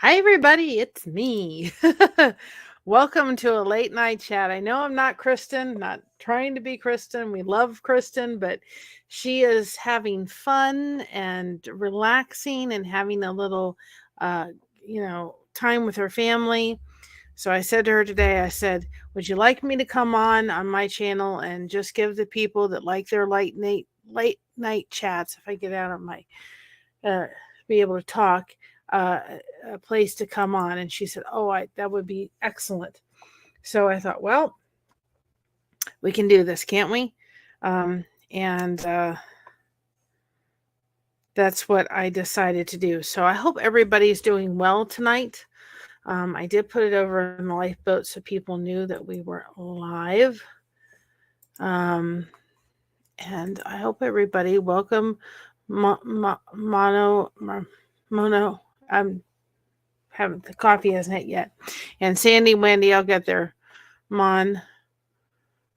Hi, everybody. It's me. Welcome to a late night chat. I know I'm not Kristen, not trying to be Kristen. We love Kristen, but she is having fun and relaxing and having a little, uh, time with her family. So I said to her today, I said, would you like me to come on my channel and just give the people that like their late night chats, if I get out of my uh, be able to talk, uh, a place to come on? And she said, "Oh, that would be excellent." So I thought, well, we can do this, can't we? And that's what I decided to do. So I hope everybody's doing well tonight. I did put it over in the lifeboat so people knew that we were live. Um, and I hope everybody welcome Mono. Haven't the coffee hasn't hit yet. And Sandy, Wendy, I'll get there. Mon,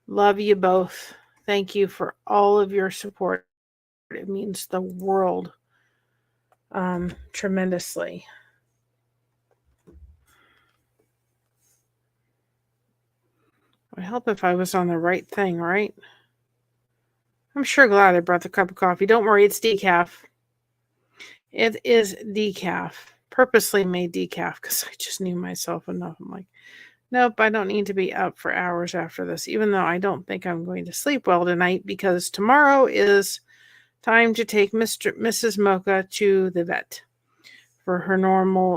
love you both. Thank you for all of your support. It means the world tremendously. It would help if I was on the right thing, right? I'm sure glad I brought the cup of coffee. Don't worry, it's decaf. It is decaf. Purposely made decaf because I just knew myself enough. I'm like, nope, I don't need to be up for hours after this, even though I don't think I'm going to sleep well tonight because tomorrow is time to take Mrs. Mocha to the vet for her normal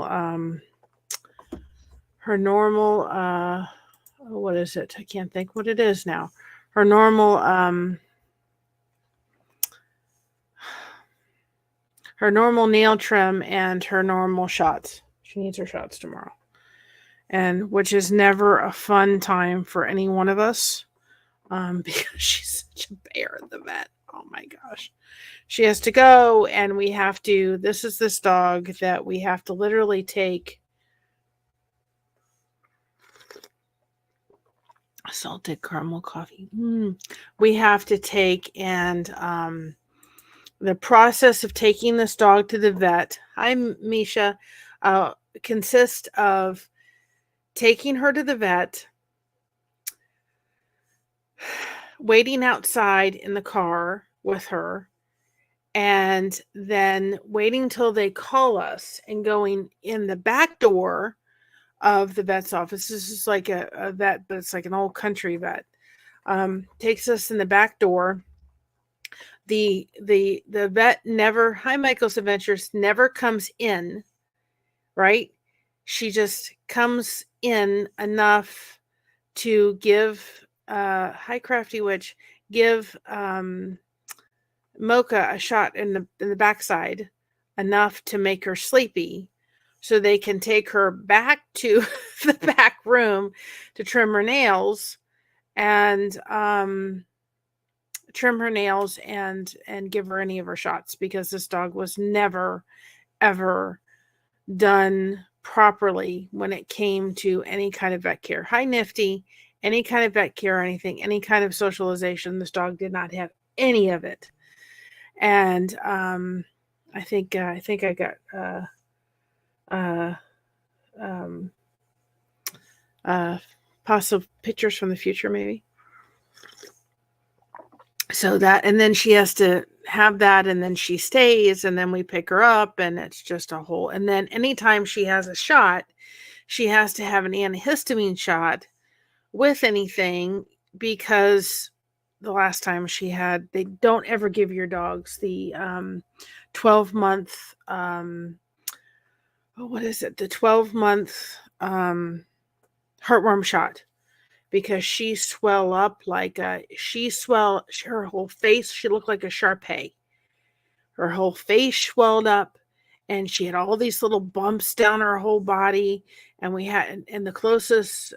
what is it? I can't think what it is now. Her normal nail trim and her normal shots. She needs her shots tomorrow. And which is never a fun time for any one of us. Because she's such a bear at the vet. Oh my gosh. She has to go, and we have to. This is this dog that we have to literally take salted caramel coffee. We have to take, and the process of taking this dog to the vet. Hi, Misha. Consists of taking her to the vet, waiting outside in the car with her, and then waiting till they call us and going in the back door of the vet's office. This is like a vet, but it's like an old country vet. Takes us in the back door. The vet never, hi Michael's Adventures, never comes in, right? She just comes in enough to give hi Crafty Witch, give Mocha a shot in the backside, enough to make her sleepy, so they can take her back to the back room to trim her nails and give her any of her shots, because this dog was never ever done properly when it came to any kind of vet care. Hi Nifty, any kind of vet care or anything, any kind of socialization, this dog did not have any of it. And I think I got possible pictures from the future, maybe. So that, and then she has to have that, and then she stays, and then we pick her up, and it's just a whole. And then anytime she has a shot, she has to have an antihistamine shot with anything, because the last time she had, they don't ever give your dogs the 12-month what is it, the 12-month heartworm shot, because she swell up like her whole face, she looked like a Shar-Pei. Her whole face swelled up, and she had all these little bumps down her whole body. And we had, and the closest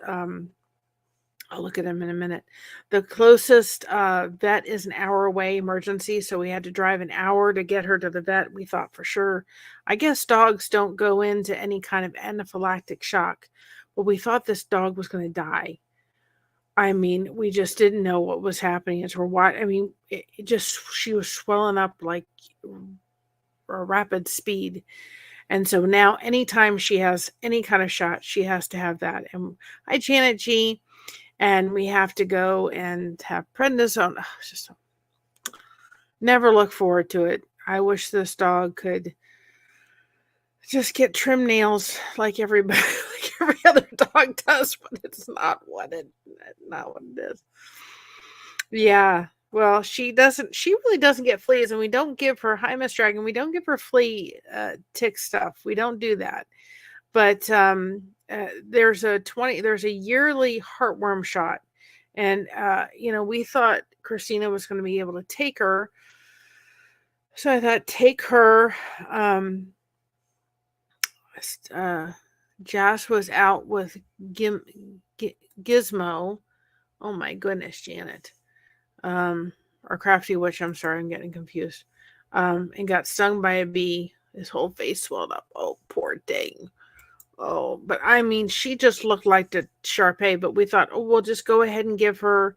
I'll look at him in a minute. The closest vet is an hour away, emergency, so we had to drive an hour to get her to the vet. We thought for sure, I guess dogs don't go into any kind of anaphylactic shock, but we thought this dog was going to die. I mean, we just didn't know what was happening. As we're watching, I mean, it just, she was swelling up like a rapid speed. And so now anytime she has any kind of shot, she has to have that. And hi, Janet G. And we have to go and have prednisone. Oh, just never look forward to it. I wish this dog could just get trim nails like everybody, like every other dog does, but it's not what it is. Yeah. Well, she really doesn't get fleas, and we don't give her, hi, Miss Dragon, we don't give her flea tick stuff. We don't do that. But there's a yearly heartworm shot. And, we thought Christina was going to be able to take her. So I thought, take her. Josh was out with Gizmo. Oh my goodness, Janet. Or Crafty Witch, I'm sorry, I'm getting confused. And got stung by a bee. His whole face swelled up. Oh, poor thing. Oh, but I mean, she just looked like the Shar-Pei, but we thought, oh, we'll just go ahead and give her,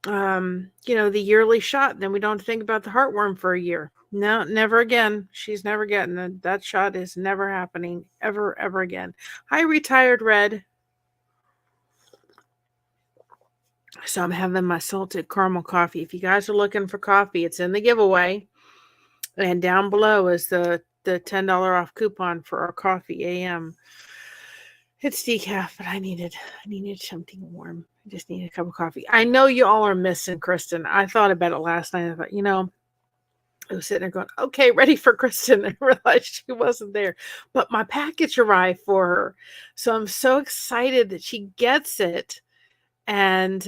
the yearly shot. Then we don't think about the heartworm for a year. No, never again. She's never getting it. That shot is never happening ever, ever again. Hi, Retired Red. So I'm having my salted caramel coffee. If you guys are looking for coffee, it's in the giveaway. And down below is the $10 off coupon for our coffee AM. It's decaf, but I needed something warm. I just need a cup of coffee. I know you all are missing Kristen. I thought about it last night. I thought, I was sitting there going, okay, ready for Kristen. And I realized she wasn't there. But my package arrived for her. So I'm so excited that she gets it. And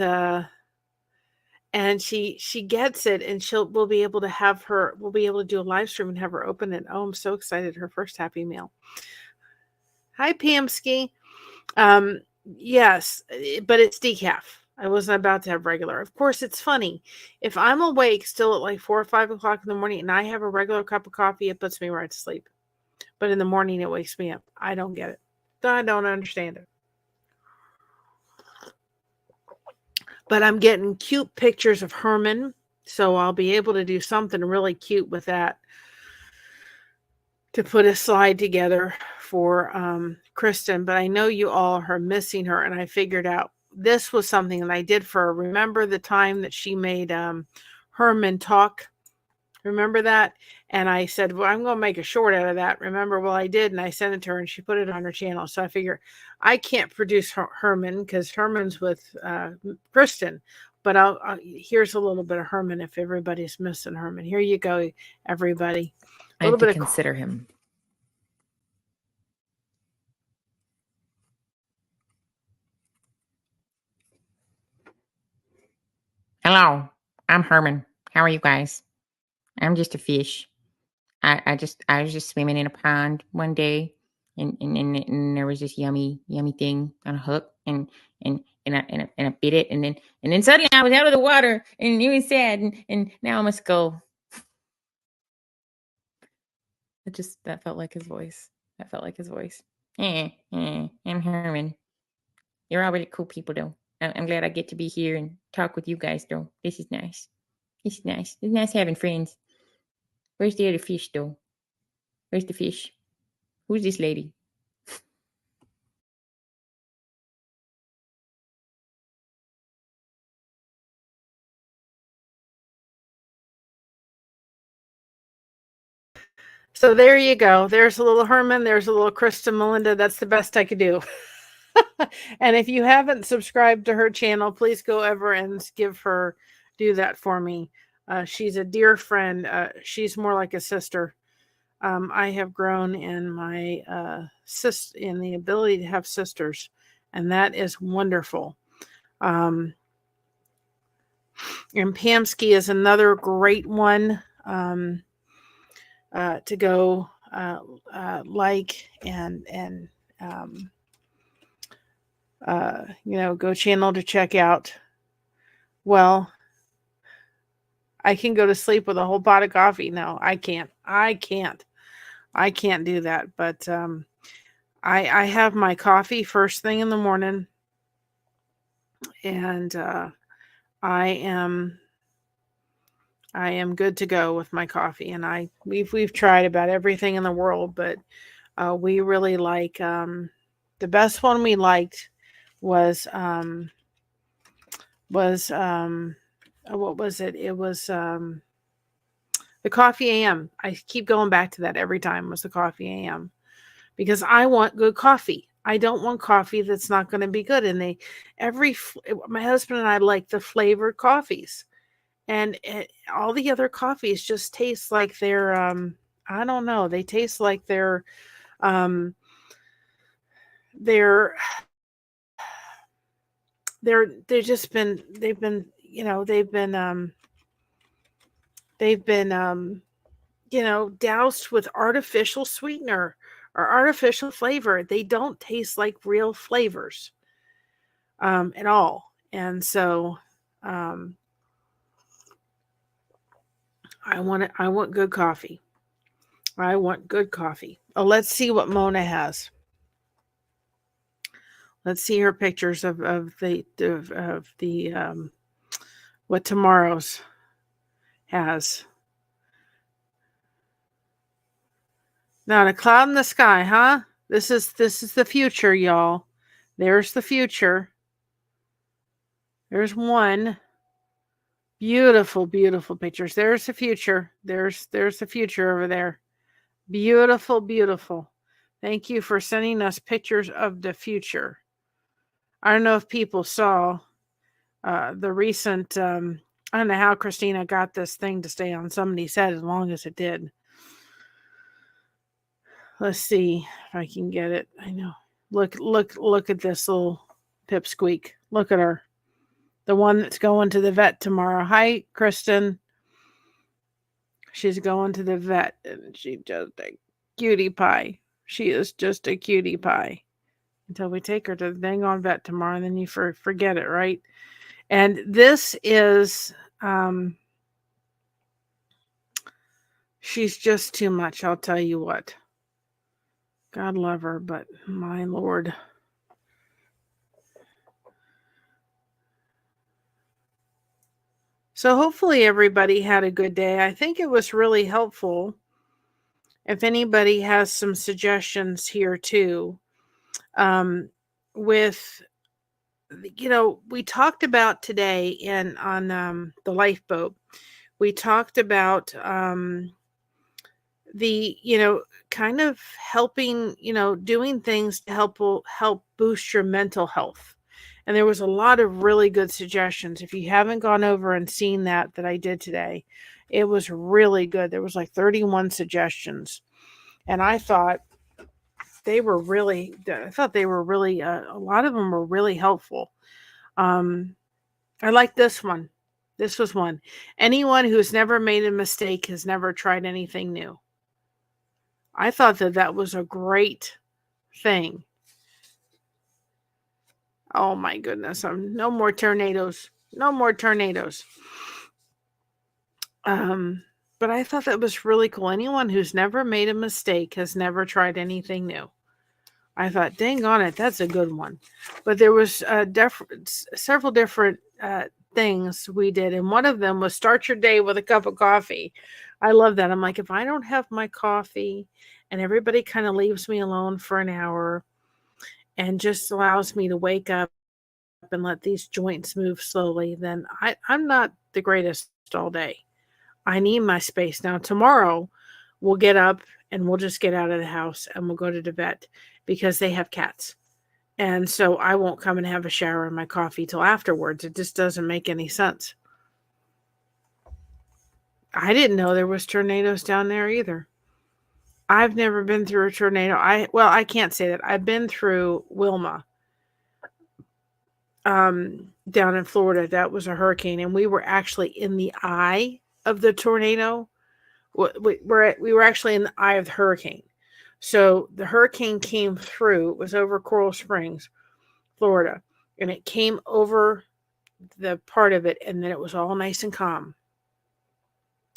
she gets it, and we'll be able to do a live stream and have her open it. Oh, I'm so excited. Her first Happy Meal. Hi, Pamsky. Yes, but it's decaf. I wasn't about to have regular. Of course, it's funny. If I'm awake still at like 4 or 5 o'clock in the morning and I have a regular cup of coffee, it puts me right to sleep. But in the morning, it wakes me up. I don't get it. I don't understand it. But I'm getting cute pictures of Herman, so I'll be able to do something really cute with that to put a slide together for Kristen. But I know you all are missing her, and I figured out this was something that I did for her. Remember the time that she made Herman talk? Remember that? And I said, well, I'm going to make a short out of that. Remember? Well, I did, and I sent it to her, and she put it on her channel. So I figure I can't produce Herman because Herman's with Kristen. But here's a little bit of Herman if everybody's missing Herman. Here you go, everybody. I have to consider him. Hello, I'm Herman. How are you guys? I'm just a fish. I was just swimming in a pond one day, and there was this yummy thing on a hook, and I bit it, and then suddenly I was out of the water, and it was sad, and now I must go. That felt like his voice. I'm Herman. You're all really cool people, though. I'm glad I get to be here and talk with you guys, though. This is nice. It's nice having friends. Where's the other fish, though? Where's the fish? Who's this lady? So there you go. There's a little Herman. There's a little Kristen Melinda. That's the best I could do. And if you haven't subscribed to her channel, please go over and do that for me. She's a dear friend. She's more like a sister. I have grown in my in the ability to have sisters, and that is wonderful. And Pamsky is another great one to go like and go channel to check out. Well, I can go to sleep with a whole pot of coffee. No, I can't do that. But I have my coffee first thing in the morning, and I I am good to go with my coffee, and we've tried about everything in the world, but we really like the best one we liked was what was it? It was the coffee AM. I keep going back to that every time, was the coffee AM, because I want good coffee. I don't want coffee that's not going to be good. And my husband and I like the flavored coffees, and all the other coffees just taste like they're I don't know. They taste like um they're they're just been they've been you know they've been doused with artificial sweetener or artificial flavor. They don't taste like real flavors at all. And so um I want good coffee. I want good coffee. Oh, let's see what Mona has. Let's see her pictures of the what tomorrow's has. Not a cloud in the sky, huh? This is the future, y'all. There's the future. There's one. Beautiful, beautiful pictures. There's the future. There's the future over there. Beautiful, beautiful. Thank you for sending us pictures of the future. I don't know if people saw the recent I don't know how Christina got this thing to stay on somebody's head as long as it did. Let's see if I can get it. I know. Look at this little pipsqueak. Look at her. The one that's going to the vet tomorrow. Hi, Kristen. She's going to the vet, and she's just a cutie pie. She is just a cutie pie. Until we take her to the dang on vet tomorrow, and then you forget it, right? And this is, she's just too much, I'll tell you what. God love her, but my Lord. So hopefully everybody had a good day. I think it was really helpful. If anybody has some suggestions here too, with we talked about today on the lifeboat. We talked about the kind of helping, doing things to help boost your mental health. And there was a lot of really good suggestions. If you haven't gone over and seen that I did today, it was really good. There was like 31 suggestions. And I thought they were really, a lot of them were really helpful. I like this one. This was one. Anyone who's never made a mistake has never tried anything new. I thought that was a great thing. Oh my goodness. No more tornadoes. No more tornadoes. But I thought that was really cool. Anyone who's never made a mistake has never tried anything new. I thought, dang on it, that's a good one. But there was several different things we did. And one of them was start your day with a cup of coffee. I love that. I'm like, if I don't have my coffee and everybody kind of leaves me alone for an hour and just allows me to wake up and let these joints move slowly, then I'm not the greatest all day. I need my space. Now, tomorrow we'll get up and we'll just get out of the house and we'll go to the vet because they have cats. And so I won't come and have a shower and my coffee till afterwards. It just doesn't make any sense. I didn't know there was tornadoes down there either. I've never been through a tornado. I can't say that. I've been through Wilma down in Florida. That was a hurricane, and we were actually in the eye of the tornado. We were actually in the eye of the hurricane. So the hurricane came through. It was over Coral Springs, Florida, and it came over the part of it, and then it was all nice and calm.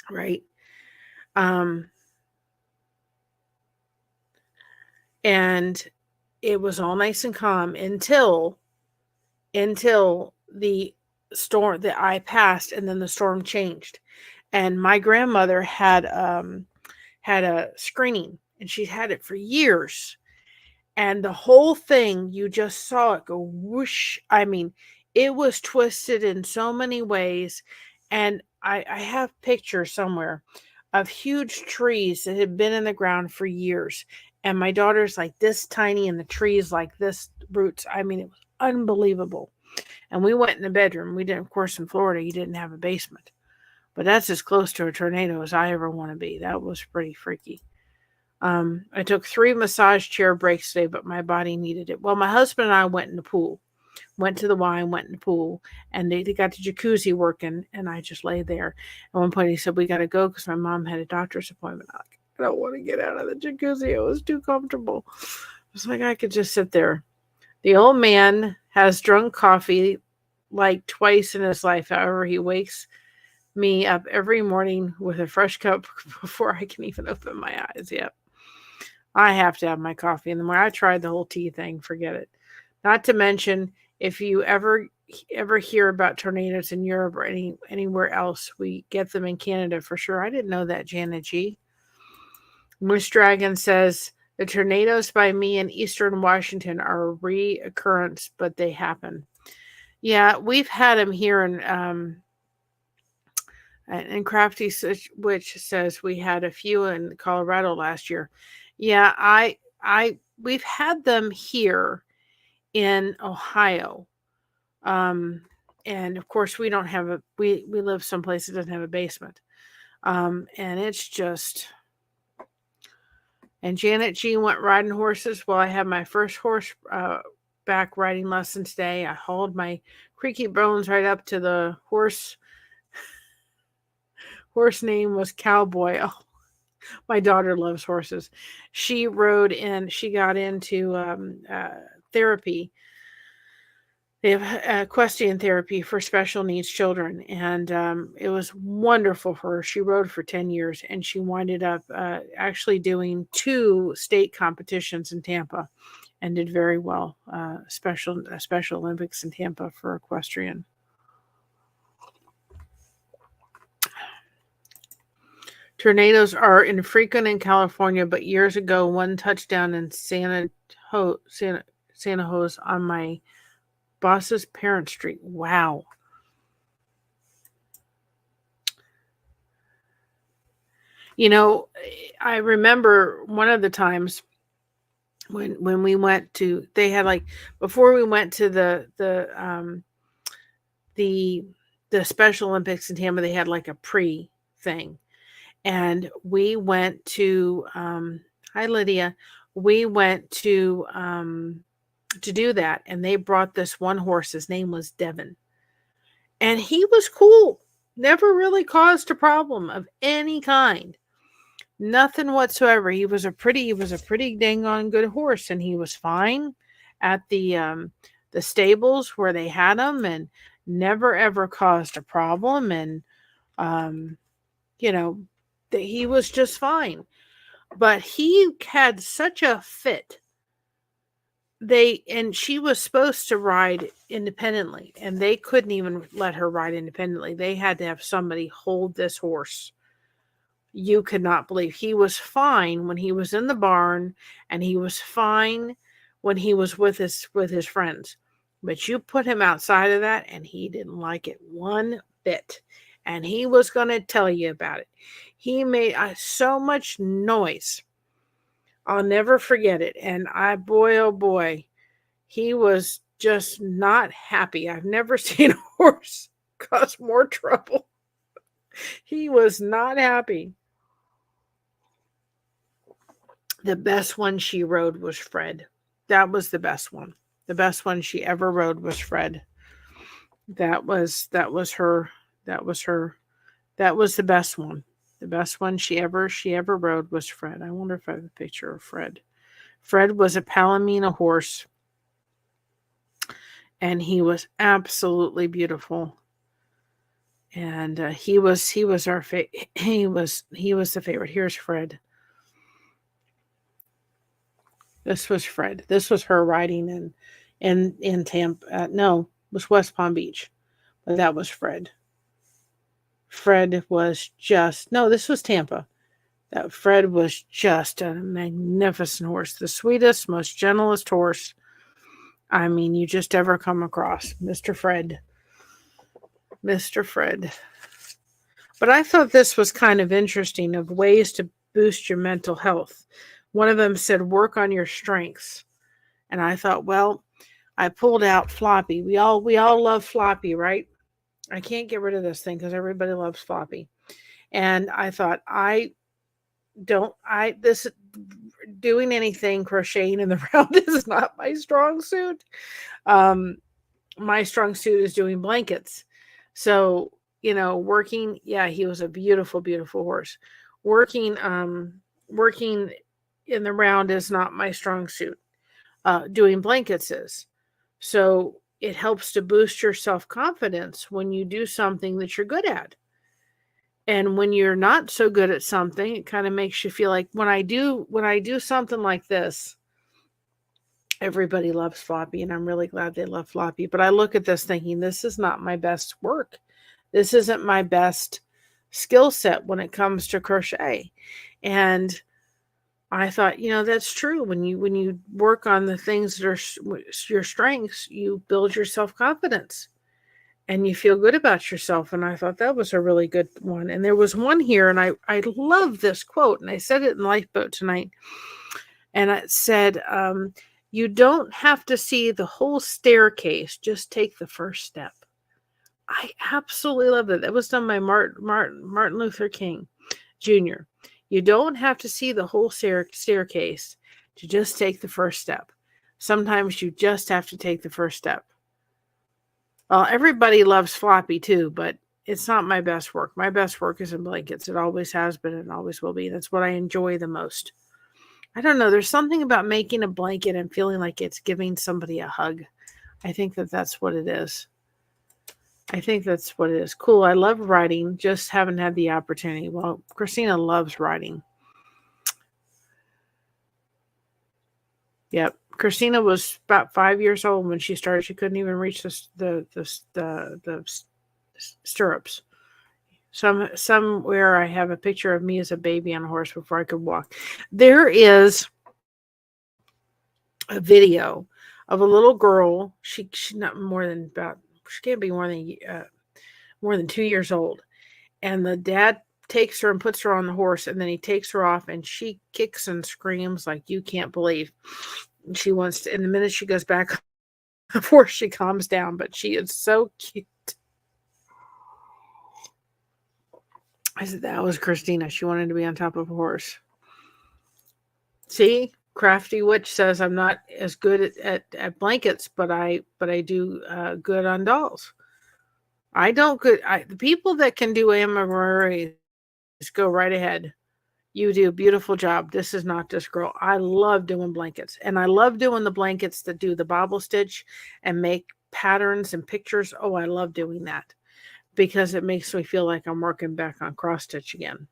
Right? And it was all nice and calm until the storm, the eye passed, and then the storm changed. And my grandmother had a screening, and she'd had it for years. And the whole thing, you just saw it go whoosh. I mean, it was twisted in so many ways. And I have pictures somewhere of huge trees that had been in the ground for years. And my daughter's like this tiny, and the trees like this roots. I mean, it was unbelievable. And we went in the bedroom. We didn't, of course, in Florida, you didn't have a basement. But that's as close to a tornado as I ever want to be. That was pretty freaky. I took 3 massage chair breaks today, but my body needed it. Well, my husband and I went in the pool, went to the Y and went in the pool, and they got the jacuzzi working, and I just lay there. At one point, he said, "We got to go because my mom had a doctor's appointment." I don't want to get out of the jacuzzi. It was too comfortable. It was like I could just sit there. The old man has drunk coffee like twice in his life. However, he wakes me up every morning with a fresh cup before I can even open my eyes. Yep. I have to have my coffee in the morning. I tried the whole tea thing, forget it. Not to mention, if you ever hear about tornadoes in Europe or anywhere else, we get them in Canada for sure. I didn't know that, Janet G. Moose Dragon says the tornadoes by me in eastern Washington are a reoccurrence, but they happen. Yeah, we've had them here in Crafty Witch says we had a few in Colorado last year. Yeah, we've had them here in Ohio. And of course we don't have we live someplace that doesn't have a basement. And it's just, and Janet G went riding horses. Well, I had my first horse back riding lesson today. I hauled my creaky bones right up to the horse. Horse name was Cowboy. Oh, my daughter loves horses. She rode in, she got into therapy. They have equestrian therapy for special needs children. And it was wonderful for her. She rode for 10 years, and she winded up actually doing 2 state competitions in Tampa and did very well. Special Olympics in Tampa for equestrian. Tornadoes are infrequent in California, but years ago, one touchdown in Santa Jose on my boss's parent street. Wow. You know, I remember one of the times when we went to, they had like, before we went to the Special Olympics in Tampa, they had like a pre thing. And we went to hi Lydia, we went to do that, and they brought this one horse. His name was Devin, and he was cool, never really caused a problem of any kind, nothing whatsoever. He was a pretty dang on good horse, and he was fine at the stables where they had him, and never ever caused a problem. And you know, he was just fine. But he had such a fit. And she was supposed to ride independently, and they couldn't even let her ride independently. They had to have somebody hold this horse. You could not believe. He was fine when he was in the barn, and he was fine when he was with his friends. But you put him outside of that, and he didn't like it one bit. And he was going to tell you about it. He made so much noise. I'll never forget it. And boy, oh boy, he was just not happy. I've never seen a horse cause more trouble. He was not happy. The best one she rode was Fred. That was the best one. The best one she ever rode was Fred. That was her. That was her. That was the best one. The best one she ever rode was Fred. I wonder if I have a picture of Fred. Fred was a Palomino horse, and he was absolutely beautiful. And he was our he was the favorite. Here's Fred. This was Fred. This was her riding in Tampa. No, it was West Palm Beach, but that was Fred. Fred was just, no, this was Tampa. That Fred was just a magnificent horse, the sweetest, most gentlest horse, I mean, you just ever come across. Mr. Fred. Mr. Fred. But I thought this was kind of interesting of ways to boost your mental health. One of them said, work on your strengths. And I thought, well, I pulled out Floppy. We all love Floppy, right? I can't get rid of this thing because everybody loves Floppy. And I thought, this doing anything crocheting in the round is not my strong suit. Um, my strong suit is doing blankets. So, working, yeah, he was a beautiful, beautiful horse. Working in the round is not my strong suit. Doing blankets is. So it helps to boost your self-confidence when you do something that you're good at. And when you're not so good at something, it kind of makes you feel like when I do something like this, everybody loves Floppy, and I'm really glad they love Floppy. But I look at this thinking, this is not my best work. This isn't my best skill set when it comes to crochet. And I thought, that's true. When you work on the things that are your strengths, you build your self-confidence and you feel good about yourself. And I thought that was a really good one. And there was one here, and I love this quote, and I said it in Lifeboat tonight. And it said, you don't have to see the whole staircase, just take the first step. I absolutely love that. That was done by Martin Luther King Jr. You don't have to see the whole staircase to just take the first step. Sometimes you just have to take the first step. Well, everybody loves Floppy too, but it's not my best work. My best work is in blankets. It always has been and always will be. That's what I enjoy the most. I don't know. There's something about making a blanket and feeling like it's giving somebody a hug. I think that's what it is. I think that's what it is. Cool. I love writing. Just haven't had the opportunity. Well, Christina loves writing. Yep. Christina was about 5 years old when she started. She couldn't even reach the stirrups. Somewhere I have a picture of me as a baby on a horse before I could walk. There is a video of a little girl. She's not more than about. She can't be more than 2 years old, and the dad takes her and puts her on the horse, and then he takes her off, and she kicks and screams like you can't believe. She wants to, and the minute she goes back of course she calms down, but she is so cute. I said that was Christina. She wanted to be on top of a horse. See, Crafty Witch says I'm not as good at blankets, but I do good on dolls. I don't good. The people that can do embroidery, go right ahead. You do a beautiful job. This is not this girl. I love doing blankets, and I love doing the blankets that do the bobble stitch and make patterns and pictures. Oh, I love doing that because it makes me feel like I'm working back on cross stitch again.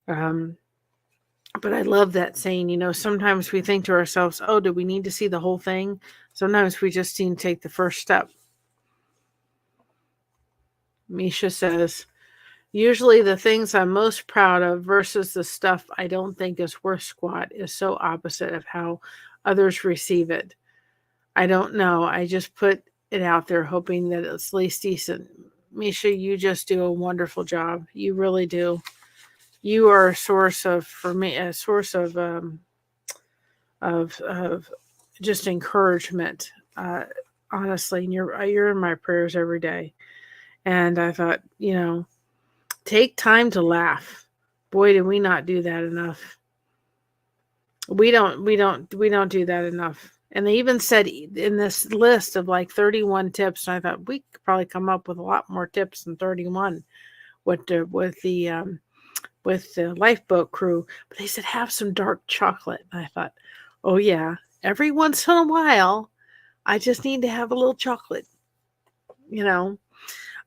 But I love that saying, sometimes we think to ourselves, oh, do we need to see the whole thing? Sometimes we just need to take the first step. Misha says, usually the things I'm most proud of versus the stuff I don't think is worth squat is so opposite of how others receive it. I don't know. I just put it out there hoping that it's at least decent. Misha, you just do a wonderful job. You really do. You are a source of, for me, a source of just encouragement. Honestly, and you're in my prayers every day. And I thought, take time to laugh. Boy, did we not do that enough. We don't do that enough. And they even said in this list of like 31 tips, and I thought we could probably come up with a lot more tips than 31 with the lifeboat crew. But they said have some dark chocolate. And I thought, oh yeah, every once in a while, I just need to have a little chocolate.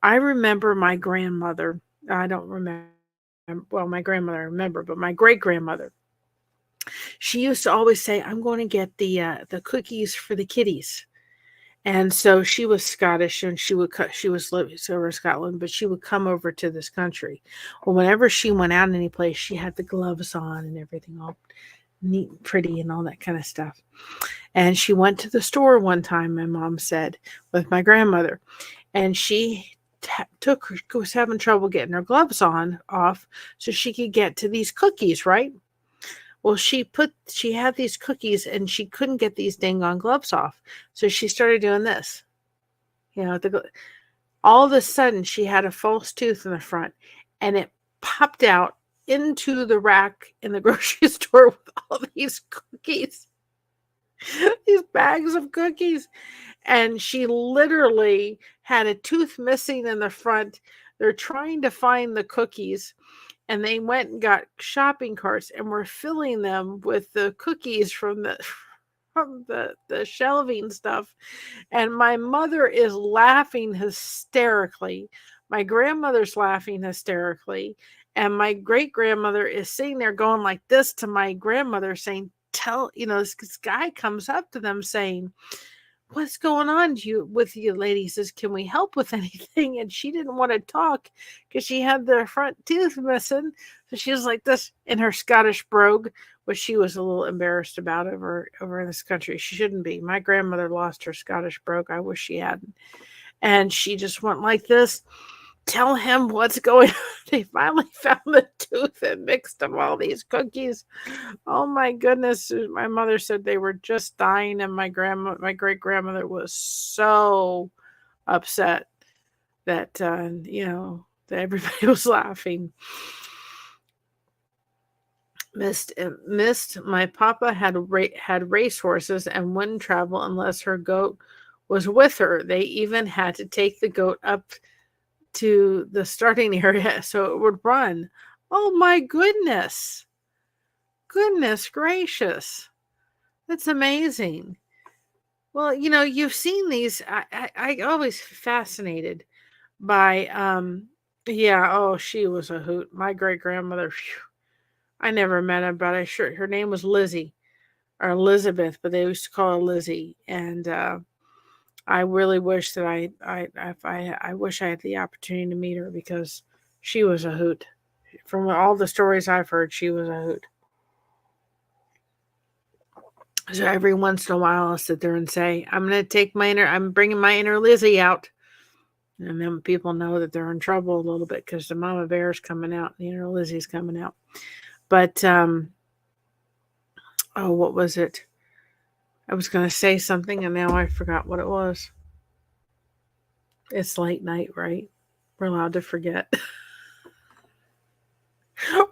I remember my grandmother. I don't remember. Well, my grandmother I remember, but my great grandmother. She used to always say, "I'm going to get the cookies for the kitties," And so she was Scottish, and she was living over in Scotland, but she would come over to this country. Well, whenever she went out any place, she had the gloves on and everything all neat and pretty and all that kind of stuff. And she went to the store one time, my mom said, with my grandmother, and she was having trouble getting her gloves on off so she could get to these cookies, right? Well, she had these cookies and she couldn't get these dang on gloves off. So she started doing this. You know, all of a sudden she had a false tooth in the front and it popped out into the rack in the grocery store with all these cookies. These bags of cookies. And she literally had a tooth missing in the front. They're trying to find the cookies. And they went and got shopping carts and were filling them with the cookies from the shelving stuff. And my mother is laughing hysterically. My grandmother's laughing hysterically. And my great grandmother is sitting there going like this to my grandmother, saying, this guy comes up to them saying, "What's going on with you lady?" He says, "Can we help with anything?" And she didn't want to talk because she had the front tooth missing. So she was like this in her Scottish brogue, which she was a little embarrassed about over in this country. She shouldn't be. My grandmother lost her Scottish brogue. I wish she hadn't. And she just went like this. "Tell him what's going on." They finally found the tooth and mixed them all these cookies. Oh my goodness. My mother said they were just dying, and my great grandmother was so upset that that everybody was laughing. Missed. My papa had race horses and wouldn't travel unless her goat was with her. They even had to take the goat up to the starting area so it would run. Oh my goodness. Goodness gracious. That's amazing. Well, you've seen these. I always fascinated by she was a hoot. My great grandmother, I never met her, but her name was Lizzie or Elizabeth, but they used to call her Lizzie. And I really wish that I wish I had the opportunity to meet her because she was a hoot. From all the stories I've heard, she was a hoot. So every once in a while, I'll sit there and say, I'm bringing my inner Lizzie out. And then people know that they're in trouble a little bit because the mama bear's coming out and the inner Lizzie's coming out. But, what was it? I was going to say something and now I forgot what it was. It's late night, right? We're allowed to forget.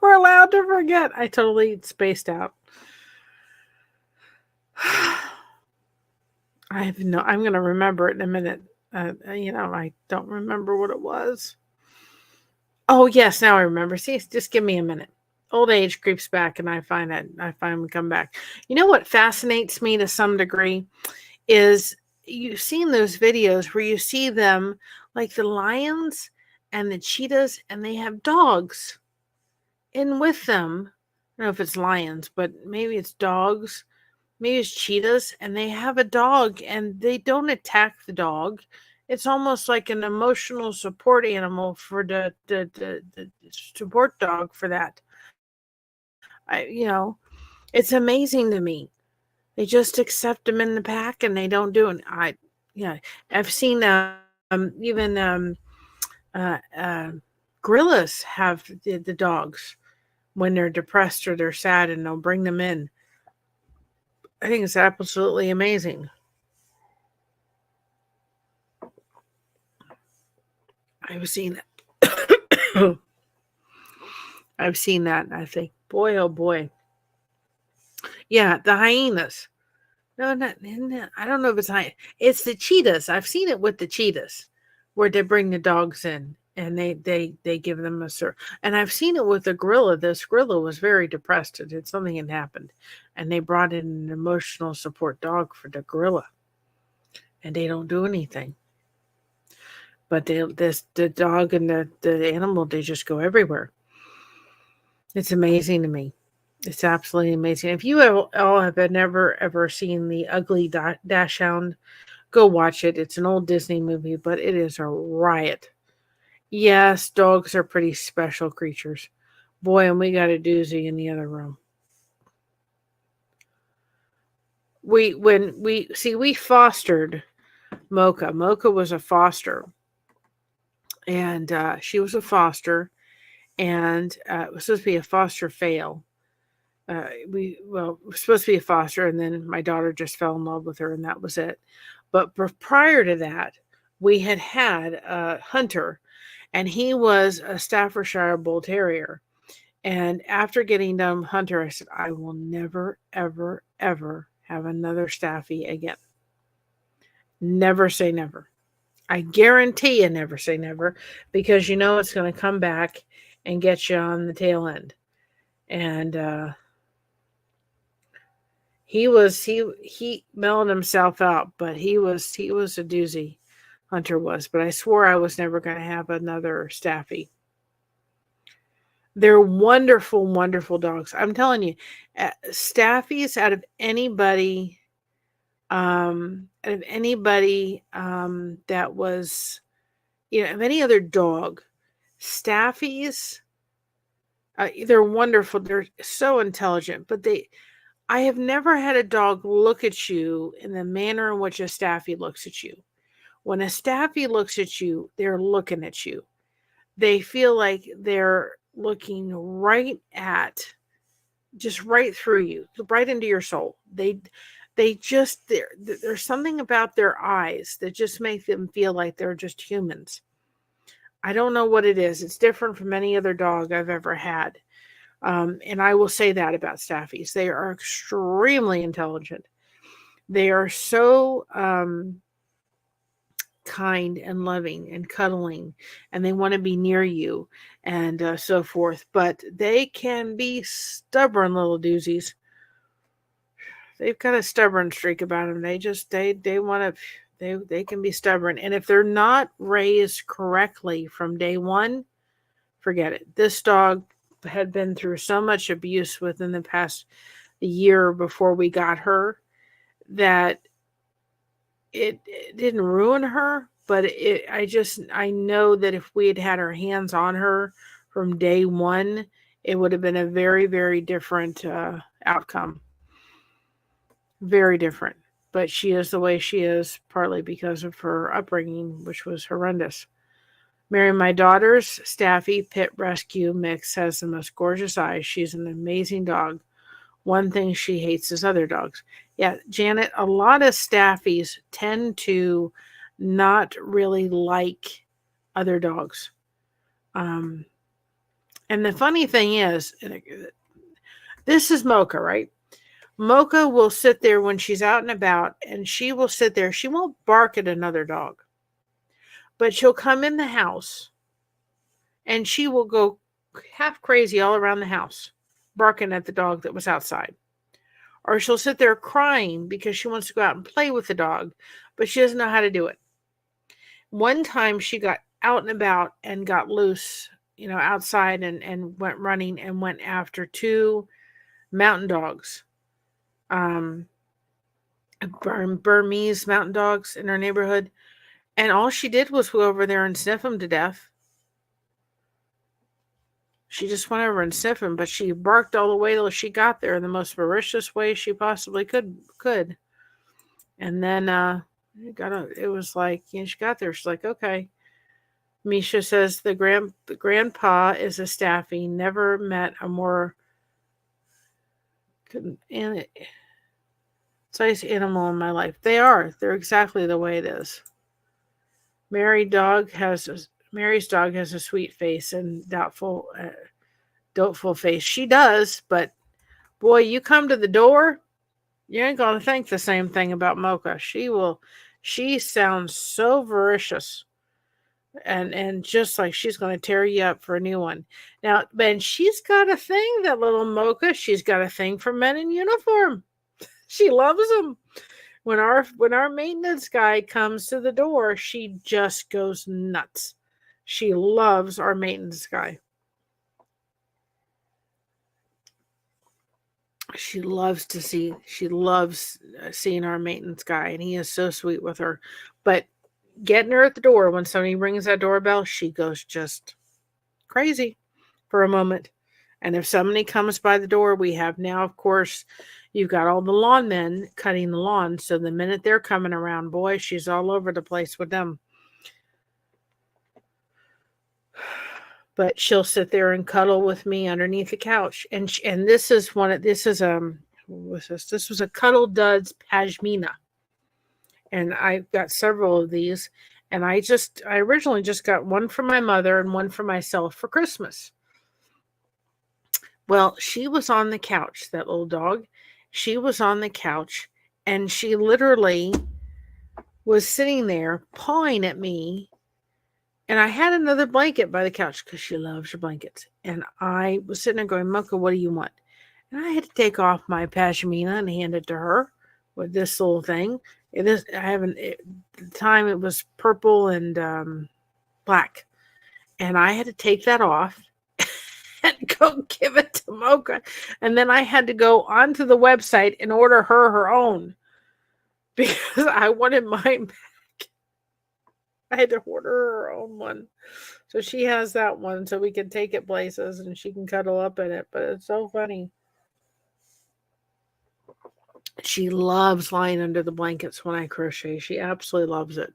We're allowed to forget. I totally spaced out. I'm going to remember it in a minute. I don't remember what it was. Oh, yes, now I remember. See, just give me a minute. Old age creeps back and I find we come back. You know what fascinates me to some degree is you've seen those videos where you see them like the lions and the cheetahs and they have dogs in with them. I don't know if it's lions, but maybe it's dogs. Maybe it's cheetahs and they have a dog and they don't attack the dog. It's almost like an emotional support animal for the support dog for that. It's amazing to me. They just accept them in the pack and they don't do it. I've seen even gorillas have the dogs when they're depressed or they're sad and they'll bring them in. I think it's absolutely amazing. I've seen that. I've seen that and I think, boy, oh boy. Yeah, the hyenas. No, I don't know if it's hyenas. It's the cheetahs. I've seen it with the cheetahs where they bring the dogs in and they give them a sir. And I've seen it with the gorilla. This gorilla was very depressed. Something had happened. And they brought in an emotional support dog for the gorilla. And they don't do anything. But the dog and the animal, they just go everywhere. It's amazing to me. It's absolutely amazing. If you all have never ever seen the ugly dachshund Go watch it. It's an old Disney movie, but it is a riot. Yes, dogs are pretty special creatures. Boy, and we got a doozy in the other room. We fostered Mocha. Mocha was a foster, and she was a foster, and it was supposed to be a foster fail. It was supposed to be a foster, and then my daughter just fell in love with her, and that was it. But prior to that, we had a hunter, and he was a Staffordshire Bull Terrier. And after getting done with Hunter, I said, I will never, ever, ever have another Staffy again. Never say never. I guarantee you never say never, because you know it's going to come back and get you on the tail end. And he mellowed himself out, but he was a doozy. Hunter was, but I swore I was never going to have another Staffy. They're wonderful, wonderful dogs. I'm telling you, Staffies out of anybody, that was, of any other dog, Staffies, they're wonderful. They're so intelligent, but I have never had a dog look at you in the manner in which a Staffy looks at you. When a Staffy looks at you, they're looking at you. They feel like they're looking just right through you, right into your soul. There's something about their eyes that just make them feel like they're just humans. I don't know what it is. It's different from any other dog I've ever had. And I will say that about Staffies. They are extremely intelligent. They are so kind and loving and cuddling, and they want to be near you, and so forth. But they can be stubborn little doozies. They've got a stubborn streak about them. They want to. They can be stubborn, and if they're not raised correctly from day one, forget it. This dog had been through so much abuse within the past year before we got her that it didn't ruin her, but I know that if we had had our hands on her from day one, it would have been a very, very different outcome. Very different. But she is the way she is, partly because of her upbringing, which was horrendous. Mary, my daughter's Staffy Pit Rescue mix has the most gorgeous eyes. She's an amazing dog. One thing she hates is other dogs. Yeah, Janet, a lot of Staffies tend to not really like other dogs. And the funny thing is, this is Mocha, right? Mocha will sit there when she's out and about, and she will sit there. She won't bark at another dog, but she'll come in the house, and she will go half crazy all around the house, barking at the dog that was outside. Or she'll sit there crying because she wants to go out and play with the dog, but she doesn't know how to do it. One time she got out and about and got loose, outside, and went running and went after two mountain dogs. Burmese mountain dogs in our neighborhood. And all she did was go over there and sniff them to death. She just went over and sniffed him, but she barked all the way till she got there in the most ferocious way she possibly could. And then it was like, she got there. She's like, okay. Misha says the grandpa is a Staffy. Never met a more size animal in my life. They're exactly the way it is. Mary's dog has a sweet face and doubtful face. She does, but boy, you come to the door, you ain't gonna think the same thing about Mocha. She sounds so voracious, and just like she's gonna tear you up for a new one. Now, Ben, she's got a thing, that little Mocha. She's got a thing for men in uniform. She loves them. When our maintenance guy comes to the door, she just goes nuts. She loves our maintenance guy. She loves seeing our maintenance guy, and he is so sweet with her. But getting her at the door when somebody rings that doorbell, she goes just crazy for a moment. And if somebody comes by the door, we have now, of course, you've got all the lawn men cutting the lawn. So the minute they're coming around, boy, she's all over the place with them. But she'll sit there and cuddle with me underneath the couch. And this is what was this? This was a Cuddle Duds Pashmina. And I've got several of these. And I originally just got one for my mother and one for myself for Christmas. Well, she was on the couch, that little dog. She was on the couch and she literally was sitting there pawing at me. And I had another blanket by the couch because she loves her blankets. And I was sitting there going, Mocha, what do you want? And I had to take off my pashmina and hand it to her with this little thing. At the time it was purple and black. And I had to take that off and go give it to Mocha. And then I had to go onto the website and order her own because I wanted mine back. I had to order her own one. So she has that one so we can take it places and she can cuddle up in it. But it's so funny. She loves lying under the blankets when I crochet. She absolutely loves it.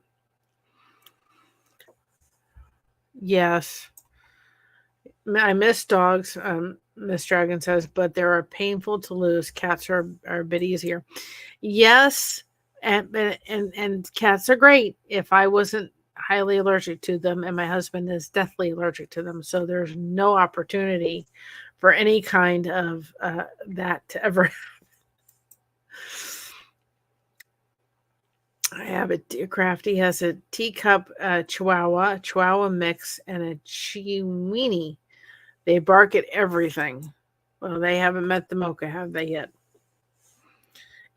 Yes. I miss dogs, Miss Dragon says, but they are painful to lose. Cats are a bit easier. Yes, and cats are great if I wasn't highly allergic to them, and my husband is deathly allergic to them. So there's no opportunity for any kind of that to ever. I have Crafty has a teacup Chihuahua mix, and a Chiweenie. They bark at everything. Well, they haven't met the Mocha, have they yet?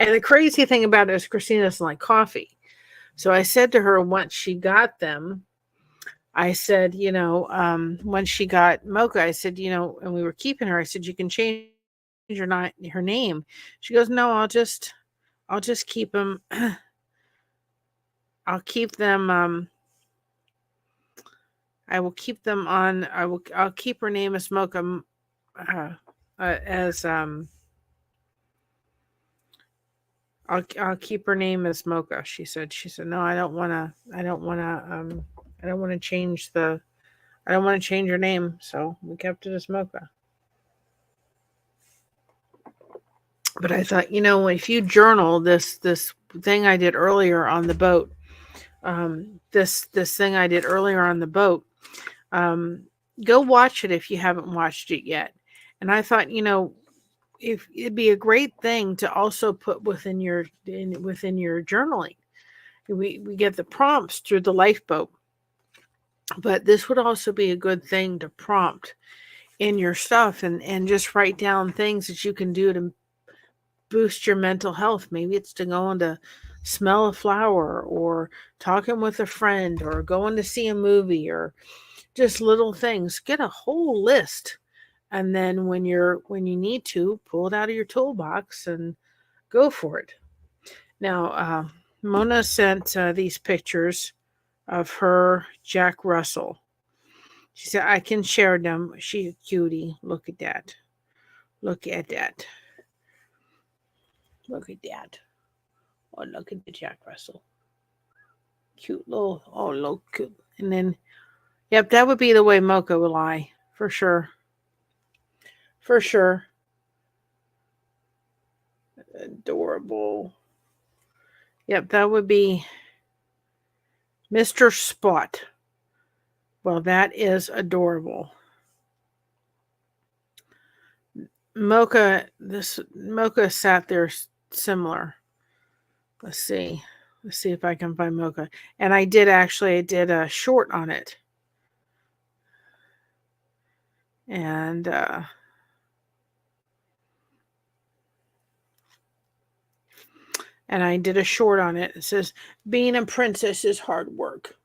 And the crazy thing about it is Christina doesn't like coffee. So I said to her once she got them, I said, when she got Mocha, I said, and we were keeping her, I said, you can change her name. She goes, no, I'll just keep them. I'll keep them. I will keep them on. I'll keep her name as Mocha, I'll keep her name as Mocha. She said, no, I don't want to change her name. So we kept it as Mocha. But I thought, if you journal this thing I did earlier on the boat, go watch it if you haven't watched it yet. And I thought, if it'd be a great thing to also put within your journaling. We get the prompts through the lifeboat, but this would also be a good thing to prompt in your stuff and just write down things that you can do to boost your mental health. Maybe it's to go on to smell a flower or talking with a friend or going to see a movie or just little things. Get a whole list. And then when you need to, pull it out of your toolbox and go for it. Now, Mona sent these pictures of her Jack Russell. She said, I can share them. She's a cutie. Look at that. Look at that. Look at that. Oh, look at the Jack Russell. Cute little cute. And then, yep, that would be the way Mocha would lie. For sure. For sure. Adorable. Yep, that would be Mr. Spot. Well, that is adorable. Mocha sat there similar. Let's see if I can find Mocha. And I did a short on it. And I did a short on it. It says, being a princess is hard work.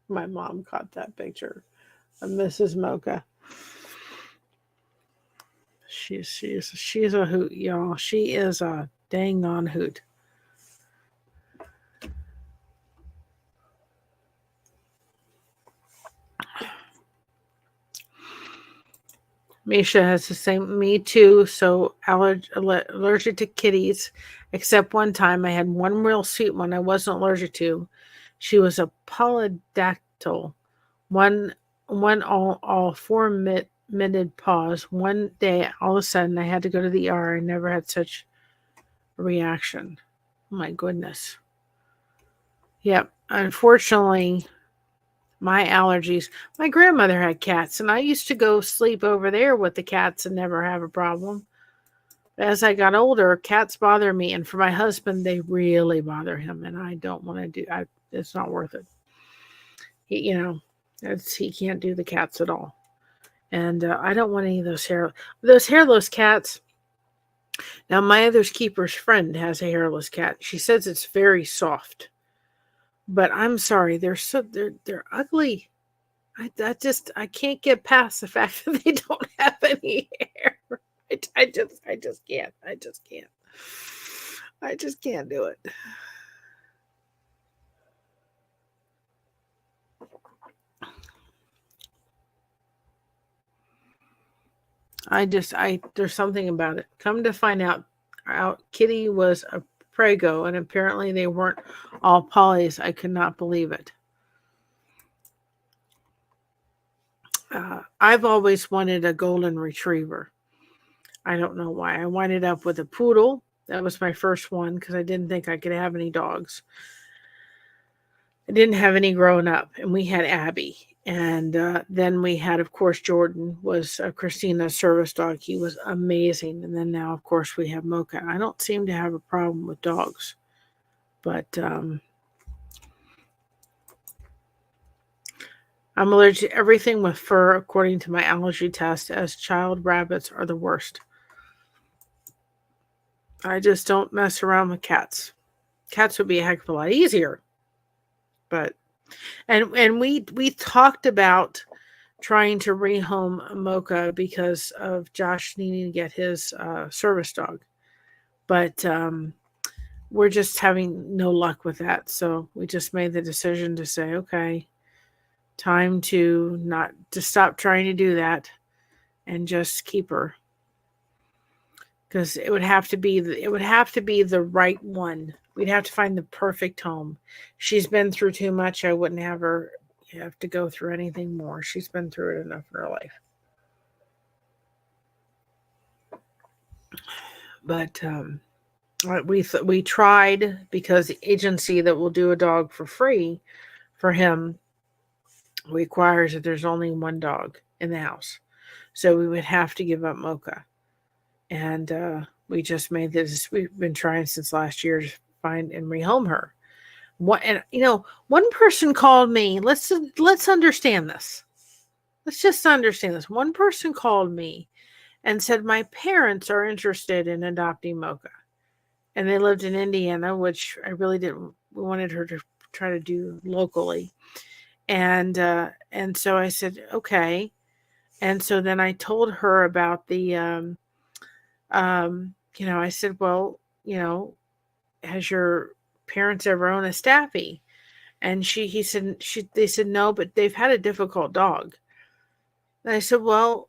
My mom caught that picture of Mrs. Mocha. She's a hoot, y'all. She is a dang on hoot. Misha has the same. Me too. So allergic to kitties, except one time I had one real sweet one I wasn't allergic to. She was a polydactyl. One one all four mitted paws. One day, all of a sudden, I had to go to the ER. I never had such a reaction. Oh my goodness. Yep. Unfortunately, my allergies. My grandmother had cats, and I used to go sleep over there with the cats and never have a problem. As I got older, cats bother me, and for my husband, they really bother him, and I don't want to do. It's not worth it. He can't do the cats at all, and I don't want any of those hairless cats. Now, my other's keeper's friend has a hairless cat. She says it's very soft, but I'm sorry, they're ugly. I can't get past the fact that they don't have any hair. I just can't. I just can't do it. There's something about it. Come to find out, Kitty was a prego, and apparently they weren't all polys. I could not believe it. I've always wanted a golden retriever. I don't know why. I winded up with a poodle. That was my first one because I didn't think I could have any dogs. I didn't have any growing up, and we had Abby. And then we had, of course, Jordan was Christina's service dog. He was amazing. And then now, of course, we have Mocha. I don't seem to have a problem with dogs. But I'm allergic to everything with fur, according to my allergy test, as child rabbits are the worst. I just don't mess around with cats. Cats would be a heck of a lot easier. But and we talked about trying to rehome Mocha because of Josh needing to get his service dog. But we're just having no luck with that. So we just made the decision to say, okay, time to stop trying to do that and just keep her. Because it would have to be the right one. We'd have to find the perfect home. She's been through too much. I wouldn't have her have to go through anything more. She's been through it enough in her life. But we tried, because the agency that will do a dog for free for him requires that there's only one dog in the house. So we would have to give up Mocha. And we just made this. We've been trying since last year to find and rehome her. One person called me. Let's understand this. Let's just understand this. One person called me and said my parents are interested in adopting Mocha, and they lived in Indiana, which I really didn't. We wanted her to try to do locally, and so I said okay, and so then I told her about the. I said, well, has your parents ever owned a staffy? And they said no, but they've had a difficult dog. And I said, well,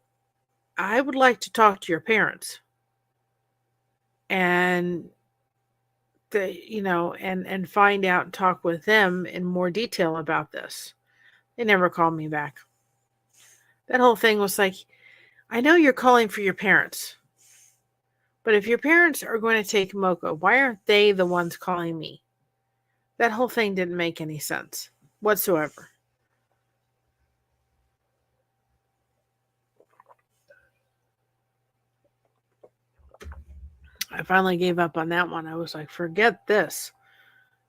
I would like to talk to your parents and and find out and talk with them in more detail about this. They never called me back. That whole thing was like, I know you're calling for your parents. But if your parents are going to take Mocha, why aren't they the ones calling me? That whole thing didn't make any sense whatsoever. I finally gave up on that one. I was like, forget this.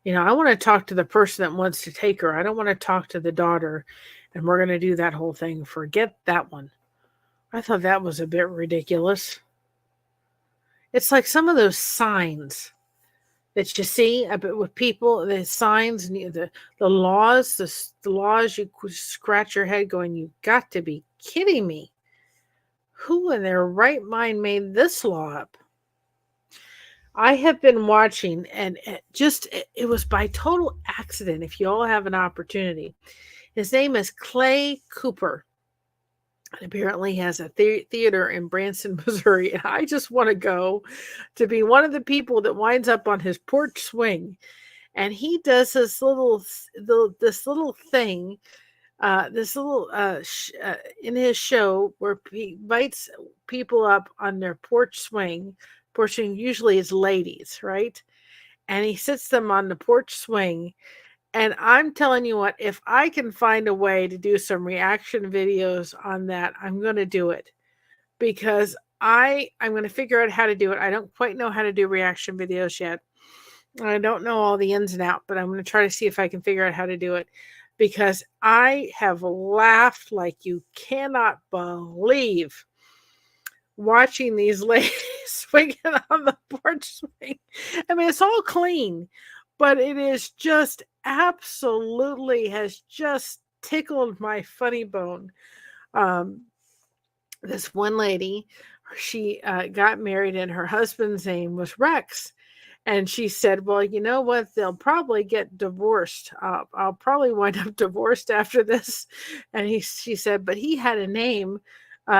I want to talk to the person that wants to take her. I don't want to talk to the daughter, and we're going to do that whole thing. Forget that one. I thought that was a bit ridiculous. It's like some of those signs that you see with people, the signs, the laws, the laws, you scratch your head going, you've got to be kidding me. Who in their right mind made this law up? I have been watching, and it was by total accident. If you all have an opportunity, his name is Clay Cooper. And apparently has a theater in Branson, Missouri. And I just want to go to be one of the people that winds up on his porch swing. And he does this little thing, in his show where he invites people up on their porch swing. Porch swing usually is ladies, right? And he sits them on the porch swing. And I'm telling you what, if I can find a way to do some reaction videos on that, I'm going to do it, because I'm going to figure out how to do it. I don't quite know how to do reaction videos yet. I don't know all the ins and outs, but I'm going to try to see if I can figure out how to do it, because I have laughed like you cannot believe watching these ladies swinging on the porch swing. I mean, it's all clean, but it is just absolutely has just tickled my funny bone. This one lady, she got married and her husband's name was Rex. And she said, well, you know what? They'll probably get divorced. I'll probably wind up divorced after this. And she said, but he had a name.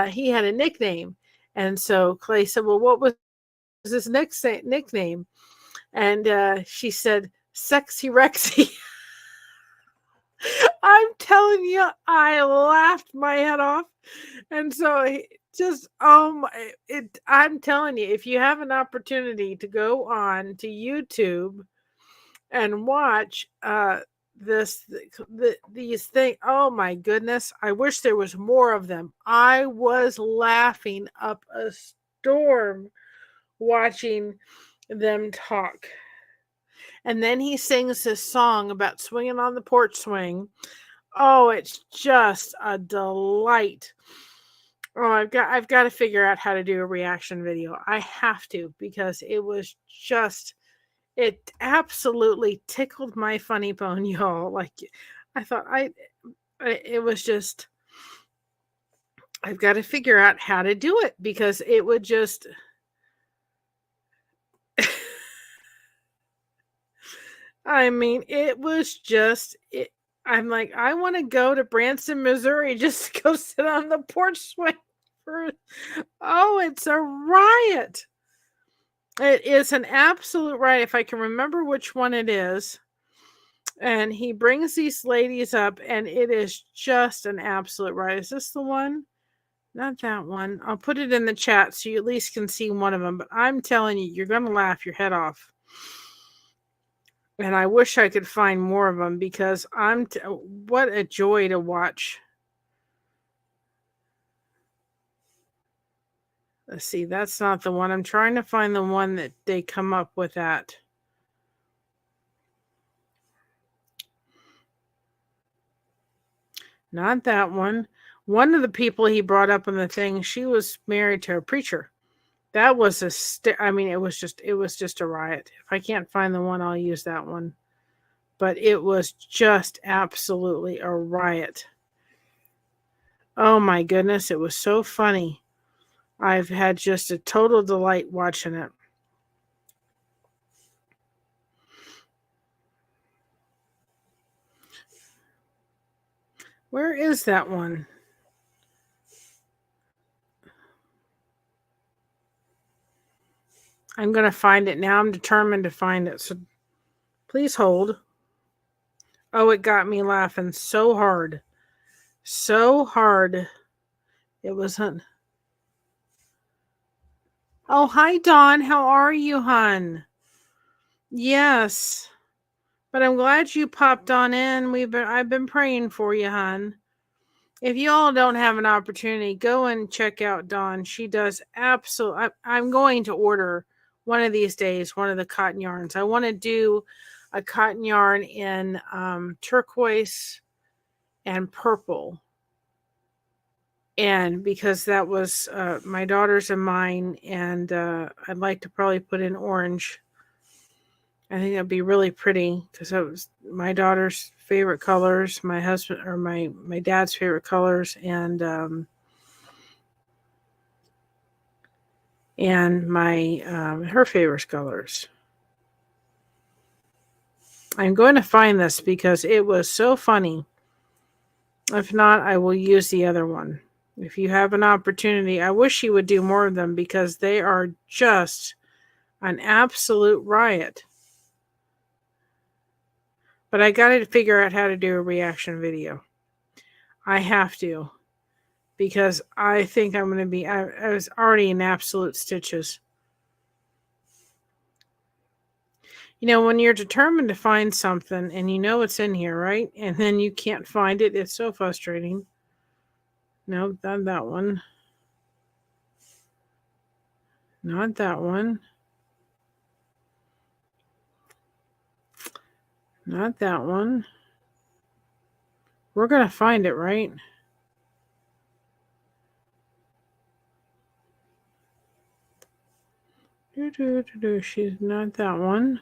He had a nickname. And so Clay said, well, what was his nickname? And she said, Sexy Rexy. I'm telling you, I laughed my head off. And so I'm telling you, if you have an opportunity to go on to YouTube and watch these things, oh my goodness, I wish there was more of them. I was laughing up a storm watching them talk. And then he sings this song about swinging on the porch swing. Oh, it's just a delight. Oh, I've got to figure out how to do a reaction video. I have to, because it absolutely tickled my funny bone, y'all. Like, I thought it was just, I've got to figure out how to do it, because it would just, I mean, it was just, I'm like, I want to go to Branson, Missouri, just to go sit on the porch swing. It's a riot. It is an absolute riot. If I can remember which one it is. And he brings these ladies up, and it is just an absolute riot. Is this the one? Not that one. I'll put it in the chat so you at least can see one of them. But I'm telling you, you're going to laugh your head off. And I wish I could find more of them, because what a joy to watch. Let's see, that's not the one. I'm trying to find the one that they come up with at. Not that one. One of the people he brought up in the thing, she was married to a preacher. That was it was just a riot. If I can't find the one, I'll use that one. But it was just absolutely a riot. Oh my goodness, it was so funny. I've had just a total delight watching it. Where is that one? I'm going to find it now. I'm determined to find it. So please hold. Oh, it got me laughing so hard. So hard. It wasn't. Oh, hi, Dawn. How are you, hon? Yes. But I'm glad you popped on in. I've been praying for you, hon. If you all don't have an opportunity, go and check out Dawn. She does I'm going to order one of these days one of the cotton yarns. I want to do a cotton yarn in turquoise and purple. And because that was my daughter's and mine, and I'd like to probably put in orange. I think that'd be really pretty, because that was my daughter's favorite colors, my husband or my dad's favorite colors, and and my her favorite colors. I'm going to find this because it was so funny. If not, I will use the other one. If you have an opportunity, I wish you would do more of them because they are just an absolute riot. But I got to figure out how to do a reaction video. I have to, because I think I'm going to be, I was already in absolute stitches. You know, when you're determined to find something and you know it's in here, right? And then you can't find it, it's so frustrating. No, not that one. Not that one. Not that one. We're going to find it, right? She's not that one.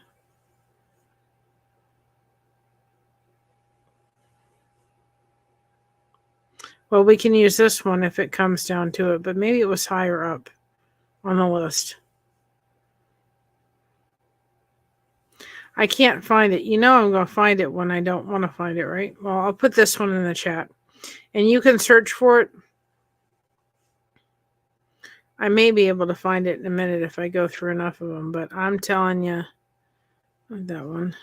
Well, we can use this one if it comes down to it, but maybe it was higher up on the list. I can't find it. You know I'm going to find it when I don't want to find it, right? Well, I'll put this one in the chat. And you can search for it. I may be able to find it in a minute if I go through enough of them, but I'm telling you, that one.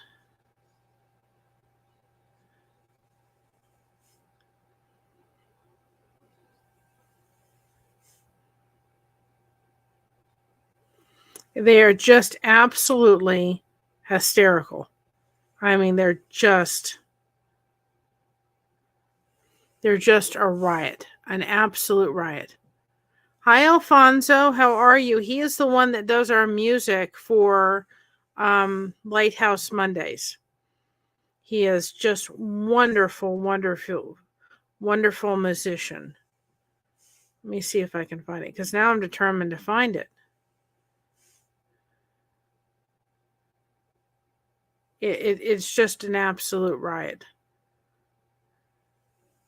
They are just absolutely hysterical. I mean, they're just a riot, an absolute riot. Hi, Alfonso. How are you? He is the one that does our music for Lighthouse Mondays. He is just wonderful, wonderful, wonderful musician. Let me see if I can find it, because now I'm determined to find it. It's just an absolute riot.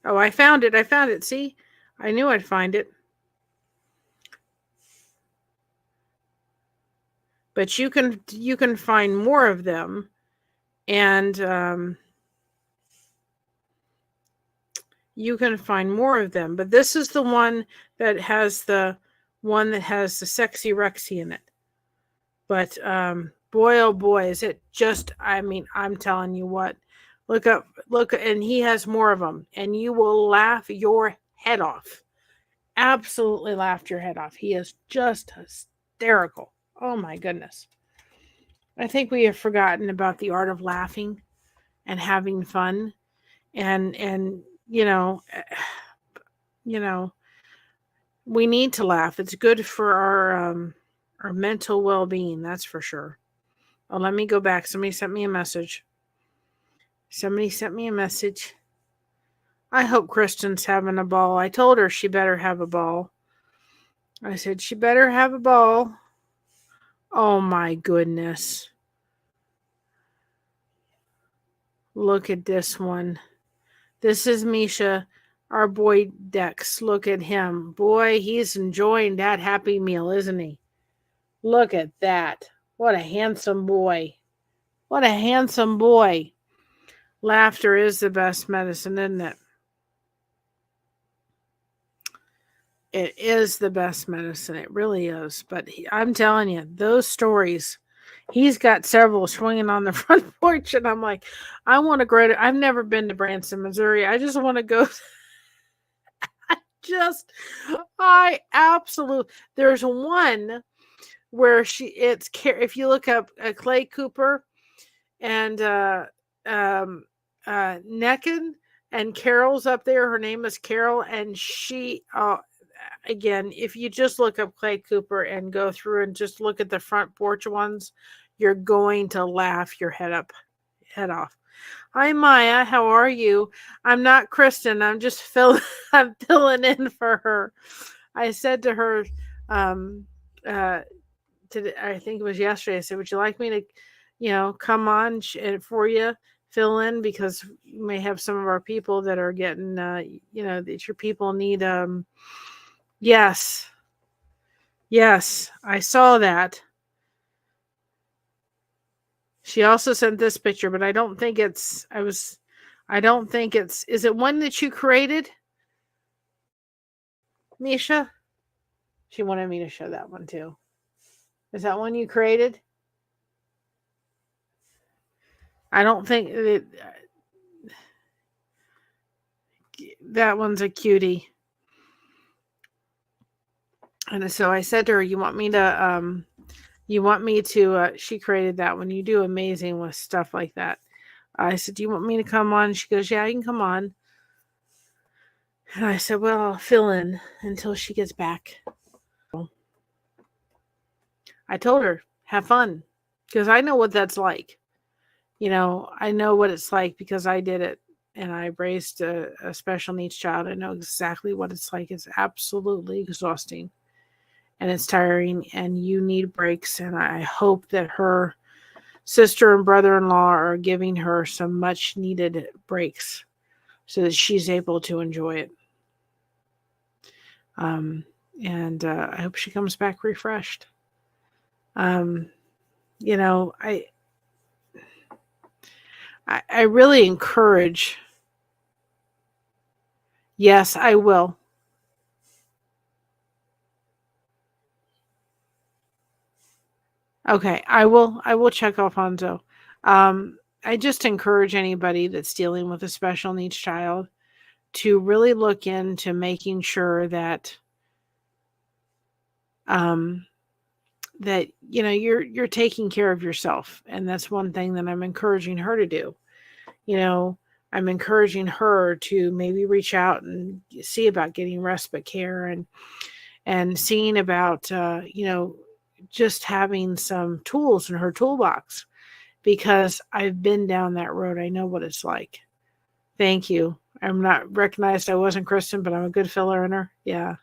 Oh, I found it. I found it. See? I knew I'd find it. But you can find more of them, and you can find more of them. But this is the one that has the sexy Rexy in it. But boy, oh boy, is it just, I mean, I'm telling you what. Look, and he has more of them, and you will laugh your head off. Absolutely laughed your head off. He is just hysterical. Oh my goodness. I think we have forgotten about the art of laughing and having fun, and you know, we need to laugh. It's good for our mental well-being, that's for sure. Oh, let me go back. Somebody sent me a message. I hope Kristen's having a ball. I told her she better have a ball. I said she better have a ball. Oh my goodness. Look at this one. This is Misha, our boy Dex. Look at him. Boy, he's enjoying that Happy Meal, isn't he? Look at that. What a handsome boy. What a handsome boy. Laughter is the best medicine, isn't it? It is the best medicine. It really is. But I'm telling you, those stories, he's got several swinging on the front porch. And I'm like, I want to go to, I've never been to Branson, Missouri. I just want to go. There's one where if you look up Clay Cooper and Naked, and Carol's up there. Her name is Carol, and she again, if you just look up Clay Cooper and go through and just look at the front porch ones, you're going to laugh your head off. Hi Maya, how are you? I'm not Kristen. I'm just I'm filling in for her. I said to her today, I think it was yesterday, I said, would you like me to, come on for you, fill in, because you may have some of our people that are getting, that your people need, yes. Yes, I saw that. She also sent this picture, but I don't think it's, is it one that you created, Misha? She wanted me to show that one too. Is that one you created? I don't think that one's a cutie. And so I said to her, you want me to, she created that one. You do amazing with stuff like that. I said, do you want me to come on? She goes, yeah, you can come on. And I said, well, I'll fill in until she gets back. I told her, have fun, because I know what that's like. I know what it's like because I did it and I raised a special needs child. I know exactly what it's like. It's absolutely exhausting and it's tiring and you need breaks. And I hope that her sister and brother-in-law are giving her some much needed breaks so that she's able to enjoy it. And I hope she comes back refreshed. I really encourage. Yes, I will. Okay, I will check Alfonso. I just encourage anybody that's dealing with a special needs child to really look into making sure that you're taking care of yourself, and that's one thing that I'm encouraging her to do. I'm encouraging her to maybe reach out and see about getting respite care and seeing about just having some tools in her toolbox, because I've been down that road. I know what it's like. Thank you. I'm not recognized. I wasn't Kristen, but I'm a good filler in her. Yeah.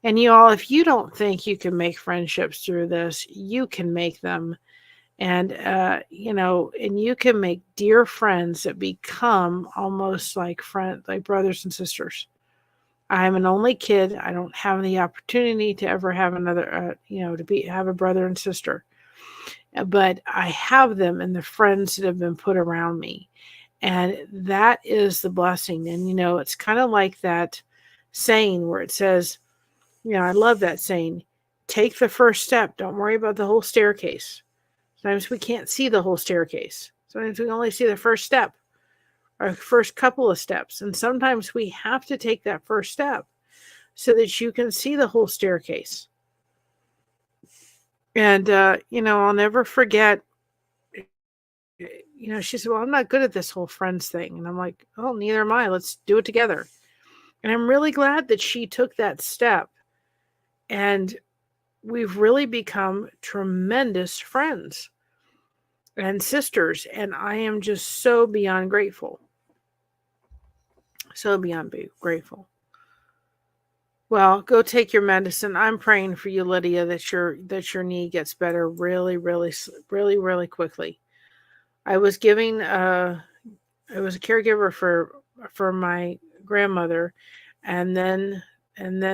And you all, if you don't think you can make friendships through this, you can make them. And, and you can make dear friends that become almost like like brothers and sisters. I'm an only kid. I don't have the opportunity to ever have another, have a brother and sister. But I have them and the friends that have been put around me. And that is the blessing. And, it's kind of like that saying where it says, I love that saying, take the first step. Don't worry about the whole staircase. Sometimes we can't see the whole staircase. Sometimes we only see the first step or first couple of steps. And sometimes we have to take that first step so that you can see the whole staircase. And, I'll never forget, she said, well, I'm not good at this whole friends thing. And I'm like, oh, neither am I. Let's do it together. And I'm really glad that she took that step. And we've really become tremendous friends and sisters. And I am just so beyond grateful. So beyond grateful. Well, go take your medicine. I'm praying for you, Lydia, that your knee gets better really, really, really, really quickly. I was a caregiver for my grandmother, and then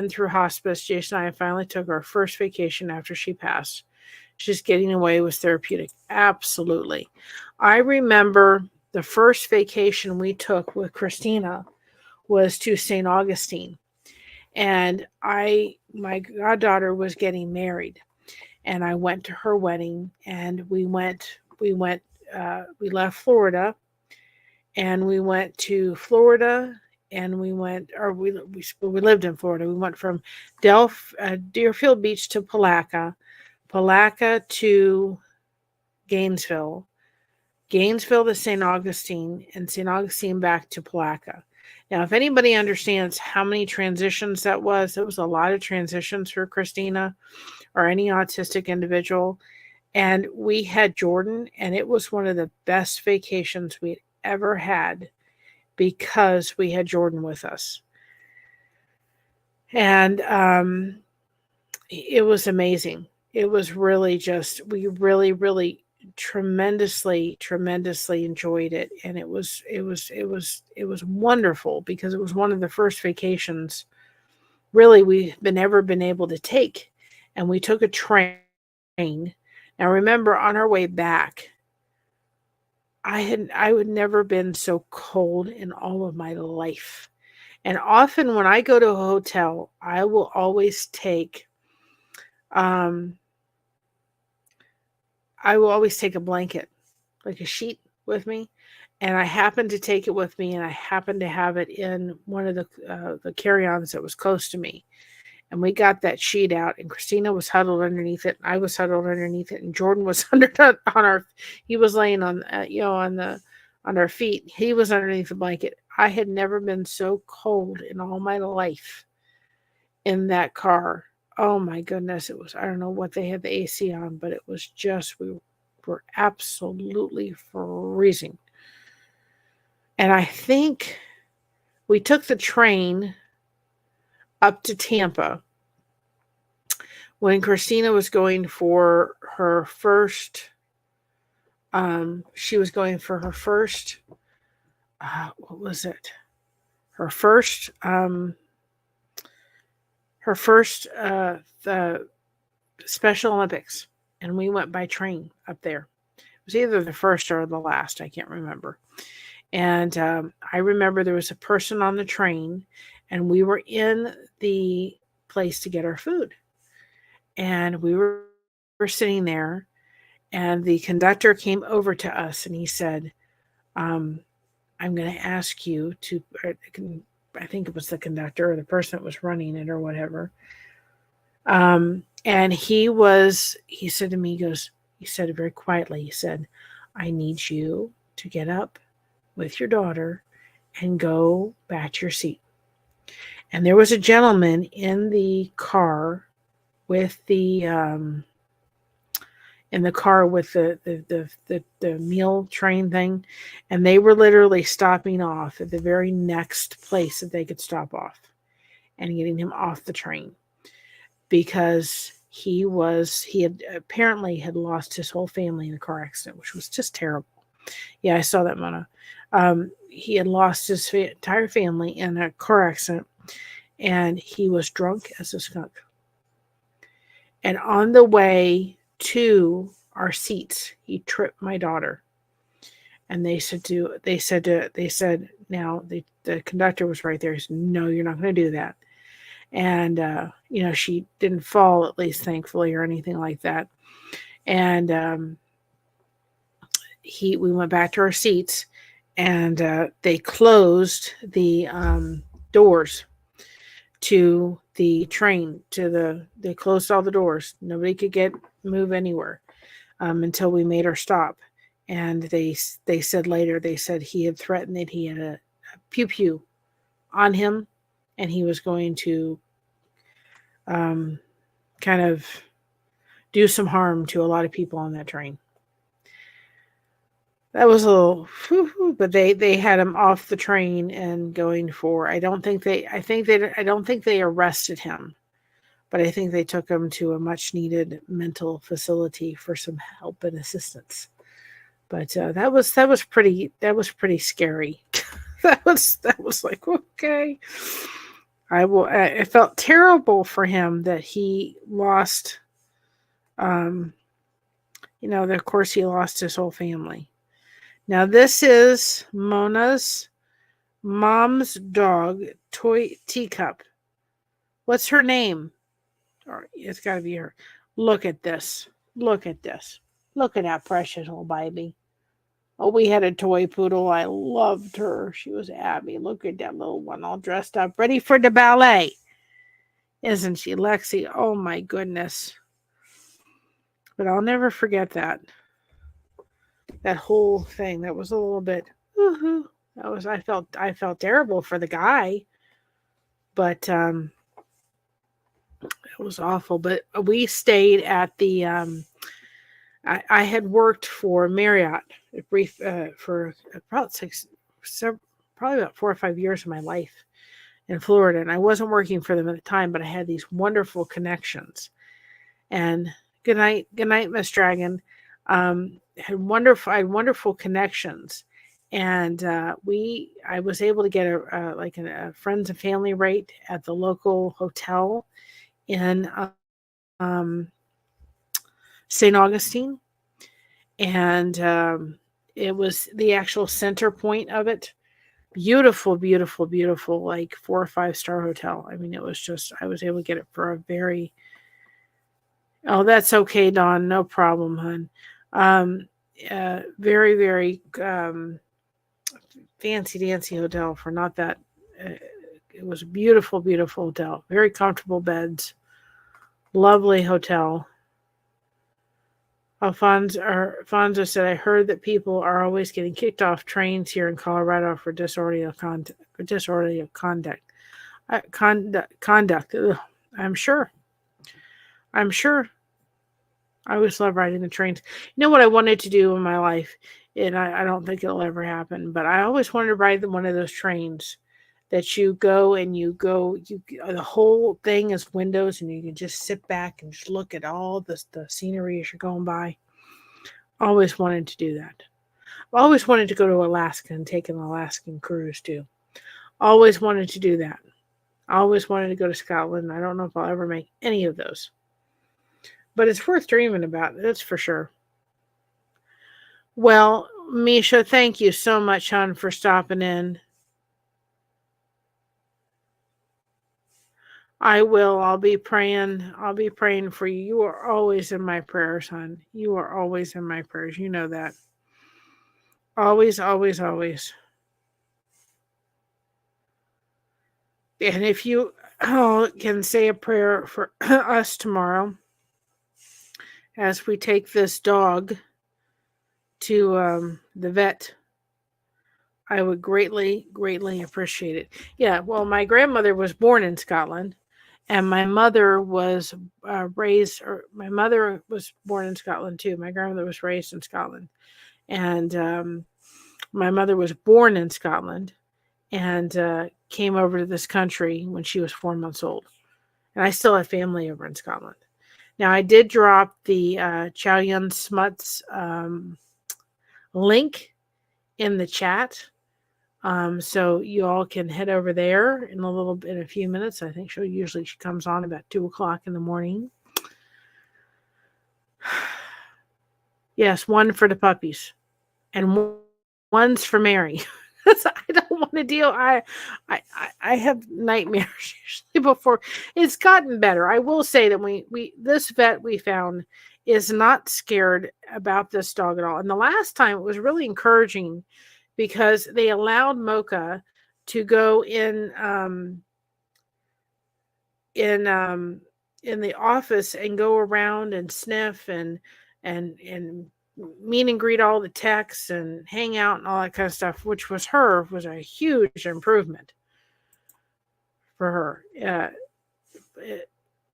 through hospice, Jason and I finally took our first vacation after she passed. Just getting away was therapeutic. Absolutely. I remember the first vacation we took with Christina was to St. Augustine. And my goddaughter was getting married, and I went to her wedding, and we left Florida, and we went to Florida, and we lived in Florida. We went from Deerfield Beach to Palaca to Gainesville to St. Augustine, and St. Augustine back to Palaca. Now, if anybody understands how many transitions that was a lot of transitions for Christina or any autistic individual. And we had Jordan, and it was one of the best vacations we'd ever had because we had Jordan with us. And it was amazing. It was really we really, really tremendously enjoyed it. And it was wonderful because it was one of the first vacations really we've ever been able to take. and we took a train. Now remember, on our way back, I would never been so cold in all of my life. And often when I go to a hotel, I will always take um a blanket, like a sheet with me. And I happened to take it with me, and I happened to have it in one of the carry-ons that was close to me. And we got that sheet out, and Christina was huddled underneath it, and I was huddled underneath it, and Jordan was on our, he was laying on, on our feet. He was underneath the blanket. I had never been so cold in all my life in that car. Oh my goodness, it was, I don't know what they had the AC on, but it was just, we were absolutely freezing. And I think we took the train up to Tampa when Christina was going for her first, she was going for her first, what was it? Her first, the Special Olympics. And we went by train up there. It was either the first or the last. I can't remember. And I remember there was a person on the train, and we were in the place to get our food. And we were sitting there, and the conductor came over to us, and he said, I'm going to ask you to, I think it was the conductor or the person that was running it or whatever. And he said to me, he said it very quietly, he said, I need you to get up with your daughter and go back to your seat. And there was a gentleman in the car with the meal train thing, and they were literally stopping off at the very next place that they could stop off and getting him off the train, because he had apparently had lost his whole family in a car accident, which was just terrible. Yeah, I saw that, Mona. He had lost his entire family in a car accident, and he was drunk as a skunk. And on the way to our seats, he tripped my daughter. And they said, now the conductor was right there. He said, no, you're not going to do that. And, she didn't fall, at least thankfully, or anything like that. And we went back to our seats, and they closed the doors to the train, they closed all the doors. Nobody could move anywhere until we made our stop. And they said later, he had threatened that he had a pew pew on him, and he was going to kind of do some harm to a lot of people on that train. That was a little, but they had him off the train and going for. I don't think they arrested him, but I think they took him to a much needed mental facility for some help and assistance. But that was pretty scary. that was like, okay. I felt terrible for him that he lost. Of course, he lost his whole family. Now, this is Mona's mom's dog toy teacup. What's her name? It's got to be her. Look at this. Look at this. Look at that precious little baby. Oh, we had a toy poodle. I loved her. She was Abby. Look at that little one all dressed up, ready for the ballet. Isn't she, Lexi? Oh, my goodness. But I'll never forget that. That whole thing. That was a little bit. That was. I felt terrible for the guy, but it was awful. But we stayed at the. I had worked for Marriott for probably about 4 or 5 years of my life in Florida, and I wasn't working for them at the time, but I had these wonderful connections. And good night, Miss Dragon. I had wonderful connections, and I was able to get a friends and family rate at the local hotel in St. Augustine, and it was the actual center point of it. Beautiful, beautiful, beautiful, like 4 or 5-star hotel. I mean, it was just, I was able to get it for a very, oh, that's okay, Dawn, no problem, hon. Very, very fancy dancy hotel for not that. It was a beautiful, beautiful hotel. Very comfortable beds. Lovely hotel. Alfonso said, I heard that people are always getting kicked off trains here in Colorado for disorderly of conduct. Conduct. Ugh, I'm sure. I always love riding the trains. You know what I wanted to do in my life, and I don't think it'll ever happen, but I always wanted to ride one of those trains that you go and the whole thing is windows and you can just sit back and just look at all the scenery as you're going by. Always wanted to do that. Always wanted to go to Alaska and take an Alaskan cruise too. Always wanted to do that. Always wanted to go to Scotland. I don't know if I'll ever make any of those. But it's worth dreaming about, that's for sure. Well, Misha, thank you so much, hon, for stopping in. I will. I'll be praying. I'll be praying for you. You are always in my prayers, hon. You are always in my prayers. You know that. Always, always, always. And if you can say a prayer for us tomorrow as we take this dog to the vet, I would greatly, greatly appreciate it. Yeah, well, my grandmother was born in Scotland, and my mother was my mother was born in Scotland too. My grandmother was raised in Scotland, and my mother was born in Scotland and came over to this country when she was 4 months old. And I still have family over in Scotland. Now, I did drop the Chow Yun Smuts link in the chat. So you all can head over there in a few minutes. I think she comes on about 2:00 in the morning. Yes, one for the puppies, and one's for Mary. I don't want to deal. I have nightmares usually before. It's gotten better. I will say that this vet we found is not scared about this dog at all. And the last time it was really encouraging because they allowed Mocha to go in the office and go around and sniff and meet and greet all the techs and hang out and all that kind of stuff, which was a huge improvement for her.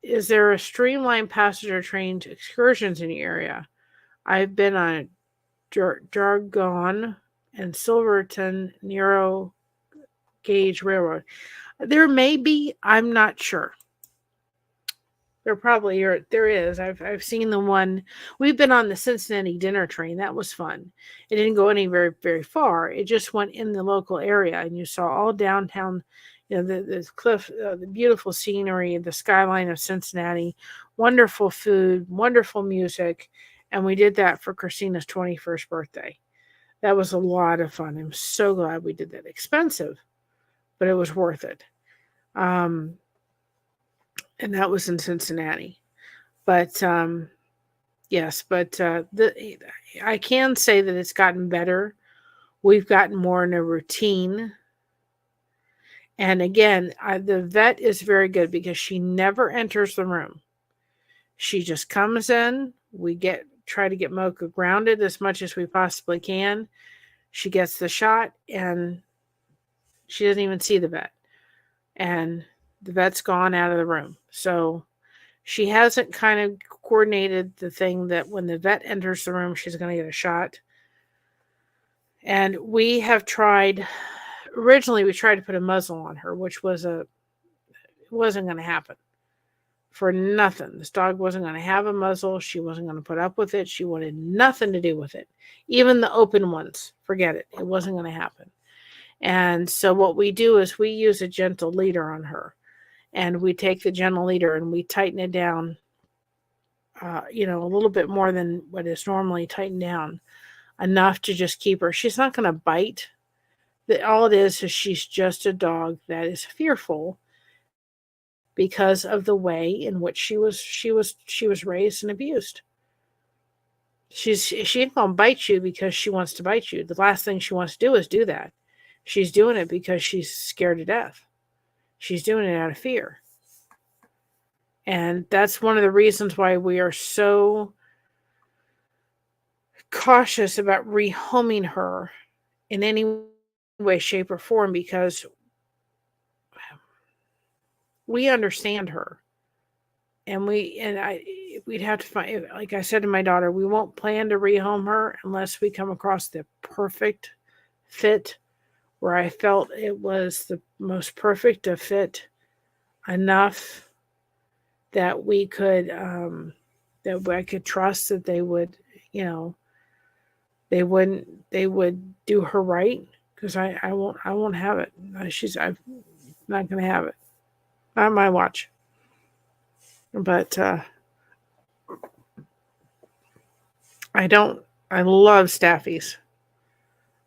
Is there a streamlined passenger train to excursions in the area? I've been on Jargon and Silverton narrow gauge railroad. There may be, I'm not sure. There probably are. There is. I've seen the one. We've been on the Cincinnati dinner train. That was fun. It didn't go any very, very far. It just went in the local area, and you saw all downtown, the cliff, the beautiful scenery, the skyline of Cincinnati, wonderful food, wonderful music, and we did that for Christina's 21st birthday. That was a lot of fun. I'm so glad we did that. Expensive, but it was worth it. And that was in Cincinnati. But yes, but I can say that it's gotten better. We've gotten more in a routine. And again, the vet is very good because she never enters the room. She just comes in. We try to get Mocha grounded as much as we possibly can. She gets the shot and she doesn't even see the vet. And the vet's gone out of the room. So she hasn't kind of coordinated the thing that when the vet enters the room, she's going to get a shot. And we have originally we tried to put a muzzle on her, which wasn't going to happen for nothing. This dog wasn't going to have a muzzle. She wasn't going to put up with it. She wanted nothing to do with it. Even the open ones, forget it. It wasn't going to happen. And so what we do is we use a gentle leader on her. And we take the gentle leader and we tighten it down a little bit more than what is normally tightened down, enough to just keep her. She's not going to bite. All it is she's just a dog that is fearful because of the way in which she was raised and abused. She ain't gonna bite you because she wants to bite you. The last thing she wants to do is do that. She's doing it because she's scared to death. She's doing it out of fear. And that's one of the reasons why we are so cautious about rehoming her in any way, shape, or form, because we understand her. And we'd have to find, like I said to my daughter, we won't plan to rehome her unless we come across the perfect fit, where I felt it was the most perfect of fit, enough that we could, that I could trust that they would, they would do her right. Because I won't have it. I'm not going to have it. Not on my watch. But I love staffies,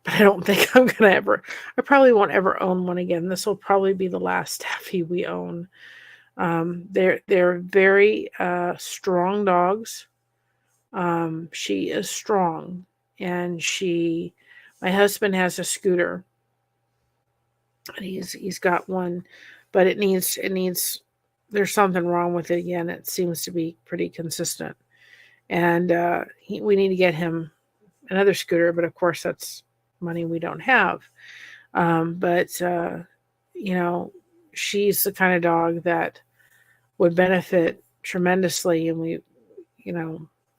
but I don't think I'm going to I probably won't ever own one again. This will probably be the last staffy we own. They're very strong dogs. She is strong, and my husband has a scooter, and he's got one, but it needs, there's something wrong with it again. It seems to be pretty consistent. And we need to get him another scooter, but of course that's money we don't have. But she's the kind of dog that would benefit tremendously, and we,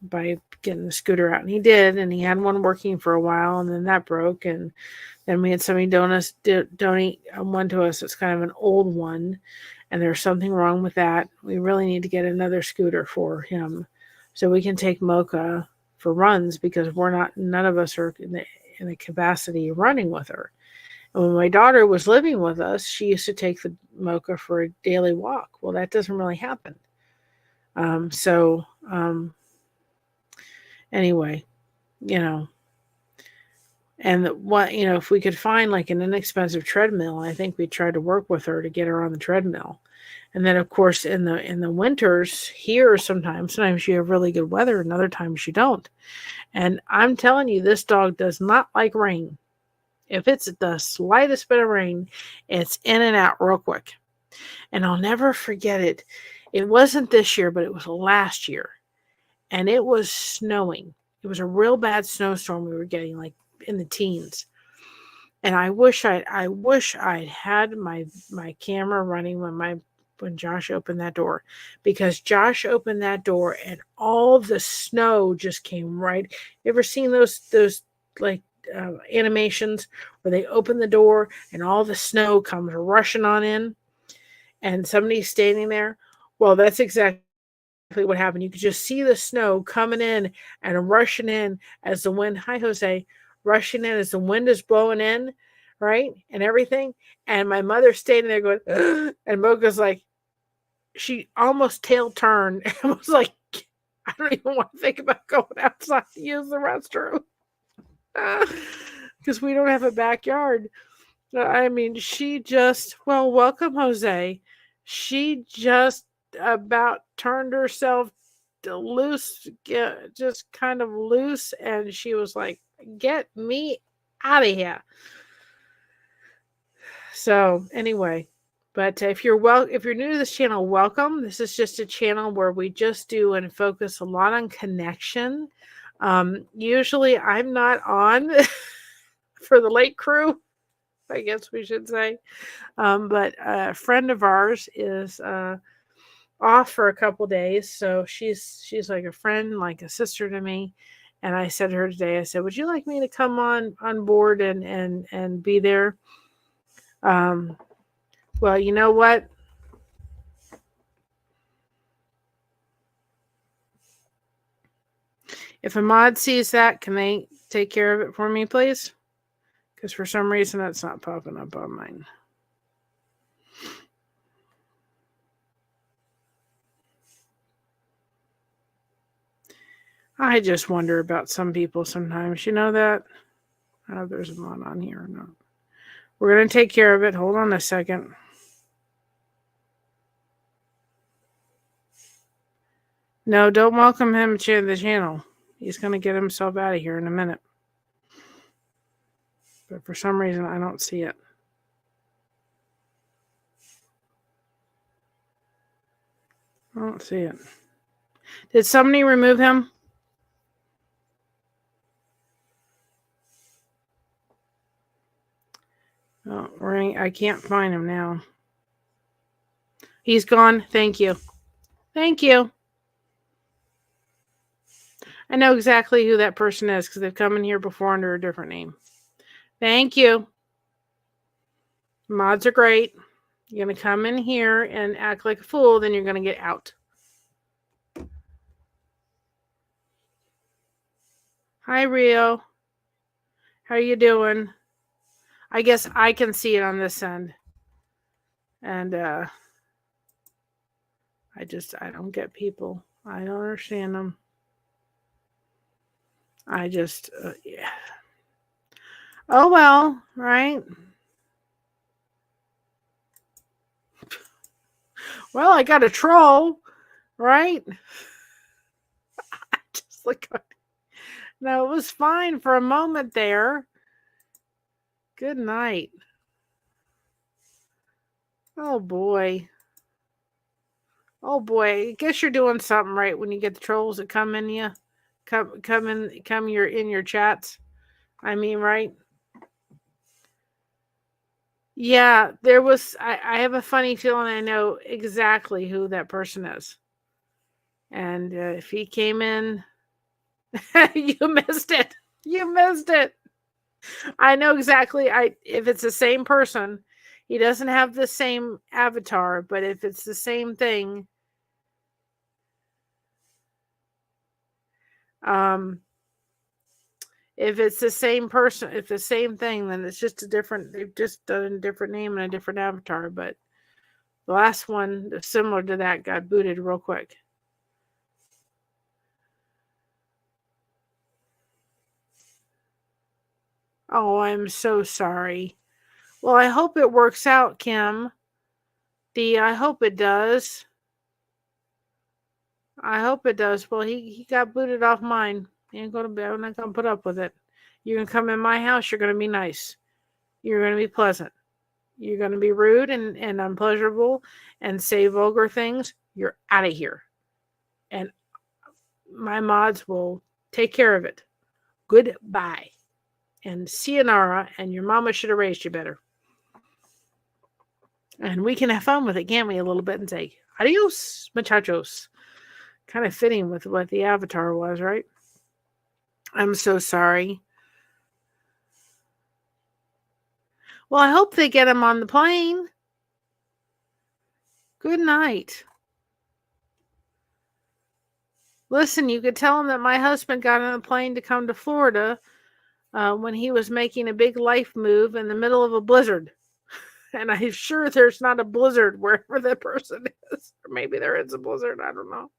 by getting the scooter out. And he did, and he had one working for a while, and then that broke, and then we had somebody donate one to us. It's kind of an old one, and there's something wrong with that. We really need to get another scooter for him, so we can take Mocha for runs, because none of us are in the capacity of running with her. And when my daughter was living with us, she used to take the Mocha for a daily walk. Well, that doesn't really happen. Anyway, and if we could find like an inexpensive treadmill, I think we'd try to work with her to get her on the treadmill. And then, of course, in the winters here, sometimes you have really good weather, and other times you don't. And I'm telling you, this dog does not like rain. If it's the slightest bit of rain, it's in and out real quick. And I'll never forget it. It wasn't this year, but it was last year. And it was snowing. It was a real bad snowstorm we were getting, like in the teens. And I wish I'd had my camera running when Josh opened that door, because Josh opened that door and all the snow just came right. You ever seen those like animations where they open the door and all the snow comes rushing on in, and somebody's standing there? Well, that's exactly what happened. You could just see the snow coming in and rushing in as the wind. Hi, Jose. Rushing in as the wind is blowing in, right? And everything. And my mother's standing there going, ugh, and Mocha's like, she almost tail turned and was like, I don't even want to think about going outside to use the restroom. Because we don't have a backyard. I mean, welcome, Jose. She just about turned herself loose, just kind of loose, and she was like, get me out of here. So anyway, but if you're new to this channel, welcome. This is just a channel where we just do and focus a lot on connection. Usually I'm not on for the late crew, I guess we should say. But a friend of ours is off for a couple days, so she's like a friend, like a sister to me. And I said to her today, I said, would you like me to come on board and be there? Well, you know what? If a mod sees that, can they take care of it for me, please? Because for some reason that's not popping up on mine. I just wonder about some people sometimes. You know that? Oh, there's a mod on here. No. We're going to take care of it. Hold on a second. No, don't welcome him to the channel. He's going to get himself out of here in a minute. But for some reason, I don't see it. I don't see it. Did somebody remove him? Oh, I can't find him now. He's gone. Thank you. Thank you. I know exactly who that person is because they've come in here before under a different name. Thank you. Mods are great. You're going to come in here and act like a fool, then you're going to get out. Hi, Rio. How you doing? I guess I can see it on this end. And I don't get people. I don't understand them. Yeah. Oh, well, right? Well, I got a troll, right? Just like, no, it was fine for a moment there. Good night. Oh, boy. Oh, boy. I guess you're doing something right when you get the trolls that come in you. You're in your chats. I mean, right? Yeah, there was. I have a funny feeling I know exactly who that person is. And if he came in, you missed it. You missed it. I know exactly. If it's the same person, he doesn't have the same avatar, but if it's the same thing, if it's the same person, if the same thing, then it's just a different. They've just done a different name and a different avatar. But the last one, similar to that, got booted real quick. Oh, I'm so sorry. Well, I hope it works out, Kim. I hope it does. I hope it does. Well, he got booted off mine. I'm not gonna put up with it. You're gonna come in my house. You're gonna be nice. You're gonna be pleasant. You're gonna be rude and unpleasurable and say vulgar things. You're out of here. And my mods will take care of it. Goodbye. And sayonara. And your mama should have raised you better. And we can have fun with it, can't we? A little bit and say adios, muchachos. Kind of fitting with what the avatar was, right? I'm so sorry. Well, I hope they get him on the plane. Good night. Listen, you could tell him that my husband got on a plane to come to Florida when he was making a big life move in the middle of a blizzard. And I'm sure there's not a blizzard wherever that person is. Or maybe there is a blizzard. I don't know.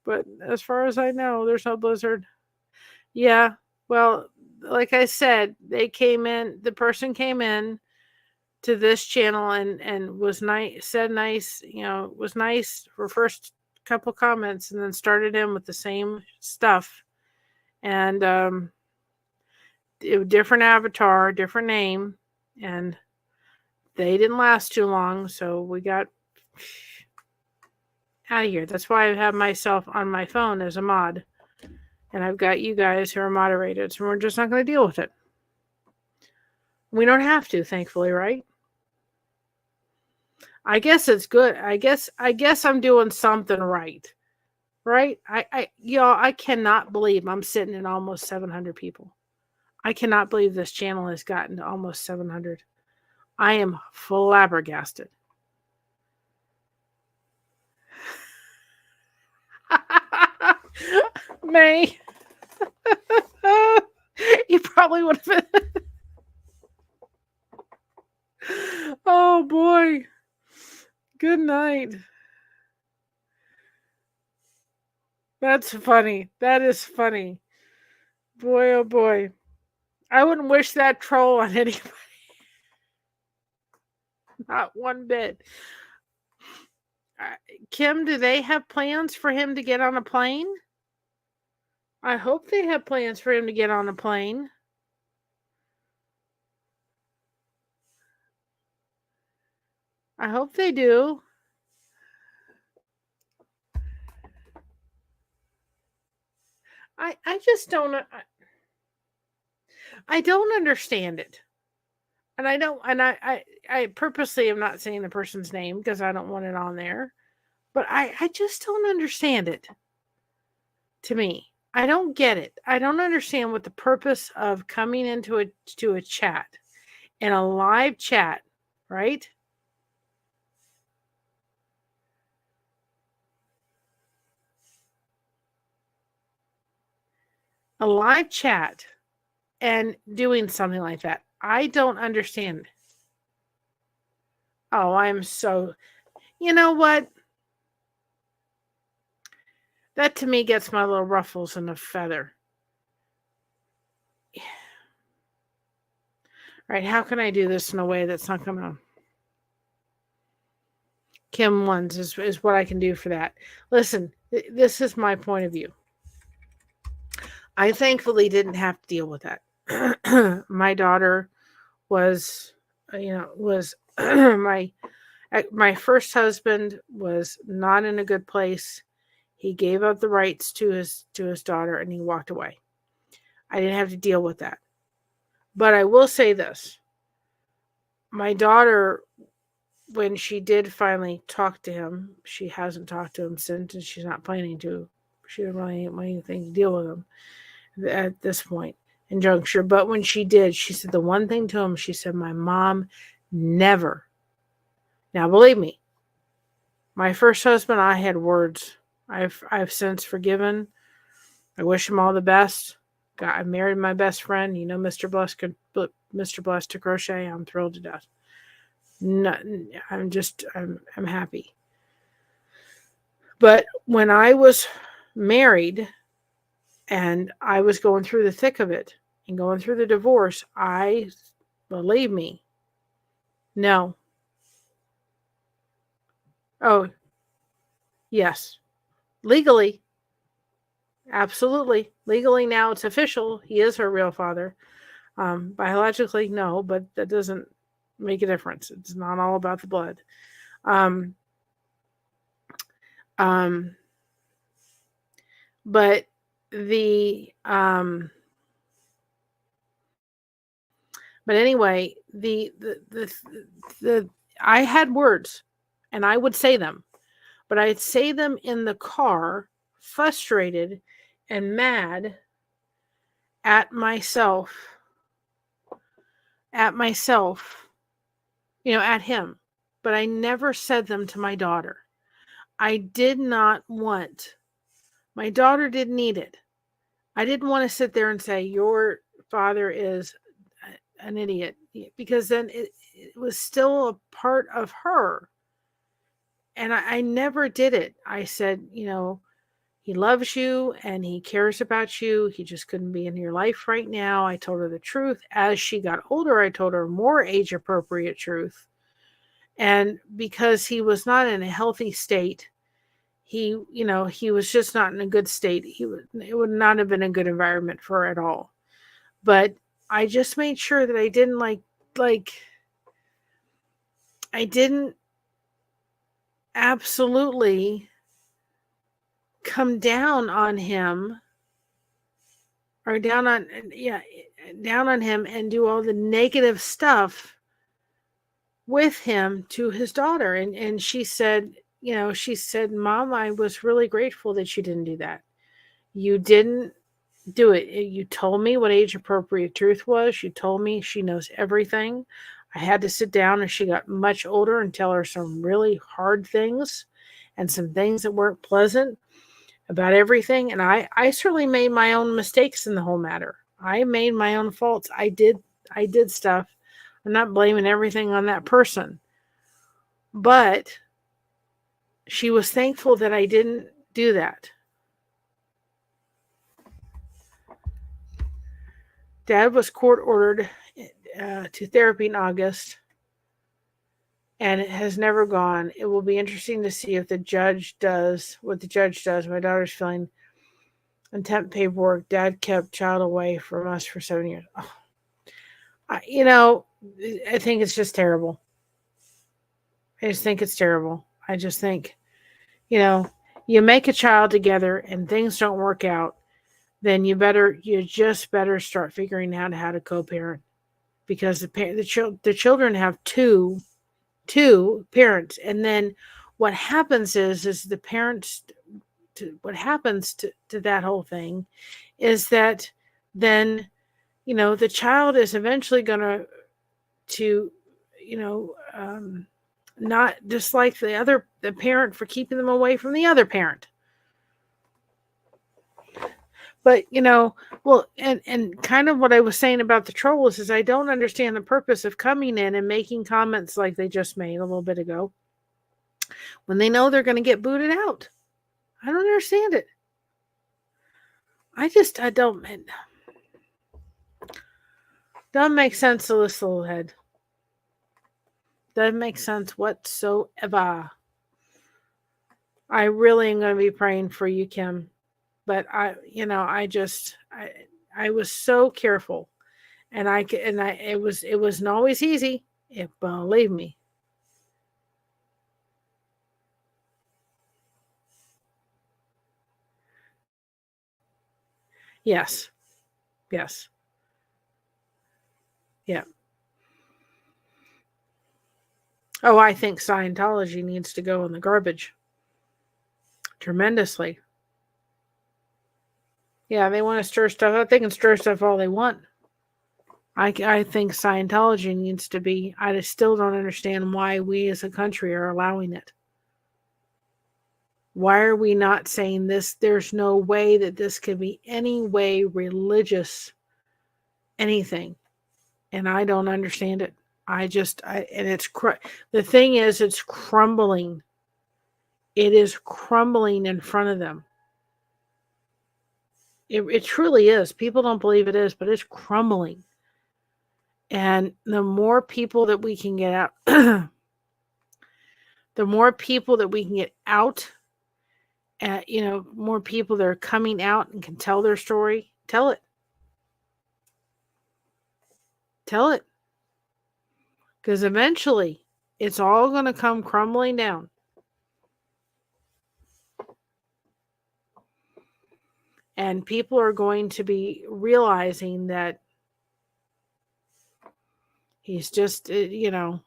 But as far as I know, there's no blizzard. Yeah. Well, like I said, the person came in to this channel and was nice, said nice, was nice for first couple comments and then started in with the same stuff. And different avatar, different name, and they didn't last too long, so we got out of here. That's why I have myself on my phone as a mod. And I've got you guys who are moderated, so we're just not going to deal with it. We don't have to, thankfully, right? I guess it's good. I guess I'm doing something right. Right? I cannot believe I'm sitting at almost 700 people. I cannot believe this channel has gotten to almost 700. I am flabbergasted. May. You probably would have been. Oh boy. Good night. That's funny. That is funny. Boy, oh boy. I wouldn't wish that troll on anybody. Not one bit. Kim, do they have plans for him to get on a plane? I hope they have plans for him to get on a plane. I hope they do. I just don't. I don't understand it. And I don't, and I purposely am not saying the person's name because I don't want it on there. But I just don't understand it. To me, I don't get it. I don't understand what the purpose of coming into a chat, in a live chat, right? A live chat and doing something like that. I don't understand. Oh, I'm so, you know what? That to me gets my little ruffles in a feather. All right, how can I do this in a way that's not going to... Kim ones is what I can do for that. Listen, this is my point of view. I thankfully didn't have to deal with that. My daughter was my first husband was not in a good place. He gave up the rights to his daughter and he walked away. I didn't have to deal with that. But I will say this. My daughter, when she did finally talk to him, she hasn't talked to him since, and she's not planning to. She didn't really want anything to deal with him at this point in juncture. But when she did, she said the one thing to him, she said, my mom never. Now, believe me, my first husband, I had words. I've since forgiven. I wish him all the best. I married my best friend, Mr. Blessed2Crochet. I'm thrilled to death. No, I'm happy. But when I was married and I was going through the thick of it and going through the divorce, believe me, no. Oh, yes. Legally. Absolutely. Legally now it's official. He is her real father. Biologically, no, but that doesn't make a difference. It's not all about the blood. But anyway, I had words and I would say them, but I'd say them in the car, frustrated and mad at myself, at him. But I never said them to my daughter. I did not want, my daughter didn't need it. I didn't want to sit there and say, your father is an idiot, because then it was still a part of her. And I never did it. I said, he loves you and he cares about you. He just couldn't be in your life right now. I told her the truth. As she got older, I told her more age-appropriate truth. And because he was not in a healthy state, he was just not in a good state. It would not have been a good environment for her at all. But I just made sure that I didn't I didn't absolutely come down on him or down on him and do all the negative stuff with him to his daughter. And she said, Mom, I was really grateful that you didn't do that. You didn't do it. You told me what age appropriate truth was. You told me she knows everything. I had to sit down as she got much older and tell her some really hard things and some things that weren't pleasant about everything. And I certainly made my own mistakes in the whole matter. I made my own faults. I did stuff. I'm not blaming everything on that person. But she was thankful that I didn't do that. Dad was court ordered to therapy in August, and it has never gone. It will be interesting to see if the judge does what the judge does. My daughter's filling contempt paperwork. Dad kept child away from us for 7 years. Oh, I think it's just terrible. I just think it's terrible. I just think, you make a child together and things don't work out, then you just better start figuring out how to co-parent, because the children have two parents, and then what happens is the parents. What happens to that whole thing is that then the child is eventually going to not dislike the parent for keeping them away from the other parent. But well, and kind of what I was saying about the trolls is I don't understand the purpose of coming in and making comments like they just made a little bit ago when they know they're going to get booted out. I don't understand it. I don't make sense to this little head. Doesn't make sense whatsoever. I really am going to be praying for you, Kim. But I was so careful, and it wasn't always easy. Believe me. Yes. Yes. Yeah. Oh, I think Scientology needs to go in the garbage. Tremendously. Yeah, they want to stir stuff up. They can stir stuff all they want. I think Scientology needs to be. I still don't understand why we as a country are allowing it. Why are we not saying this? There's no way that this could be any way religious anything. And I don't understand it. The thing is, it's crumbling. It is crumbling in front of them. It truly is. People don't believe it is, but it's crumbling. And the more people that we can get out, the more people that we can get out, more people that are coming out and can tell their story, tell it. Tell it. Because eventually, it's all going to come crumbling down. And people are going to be realizing that he's just, I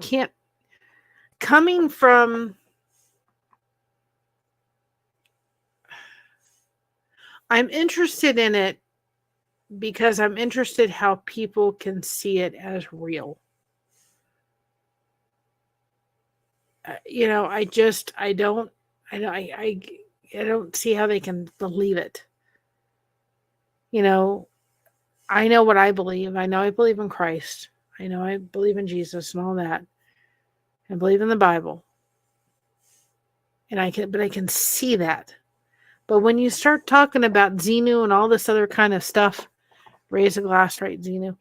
can't, coming from, I'm interested in it because I'm interested how people can see it as real. I don't see how they can believe it. I know what I believe. I know I believe in Christ. I know I believe in Jesus and all that. I believe in the Bible. But I can see that. But when you start talking about Xenu and all this other kind of stuff, raise a glass, right, Xenu?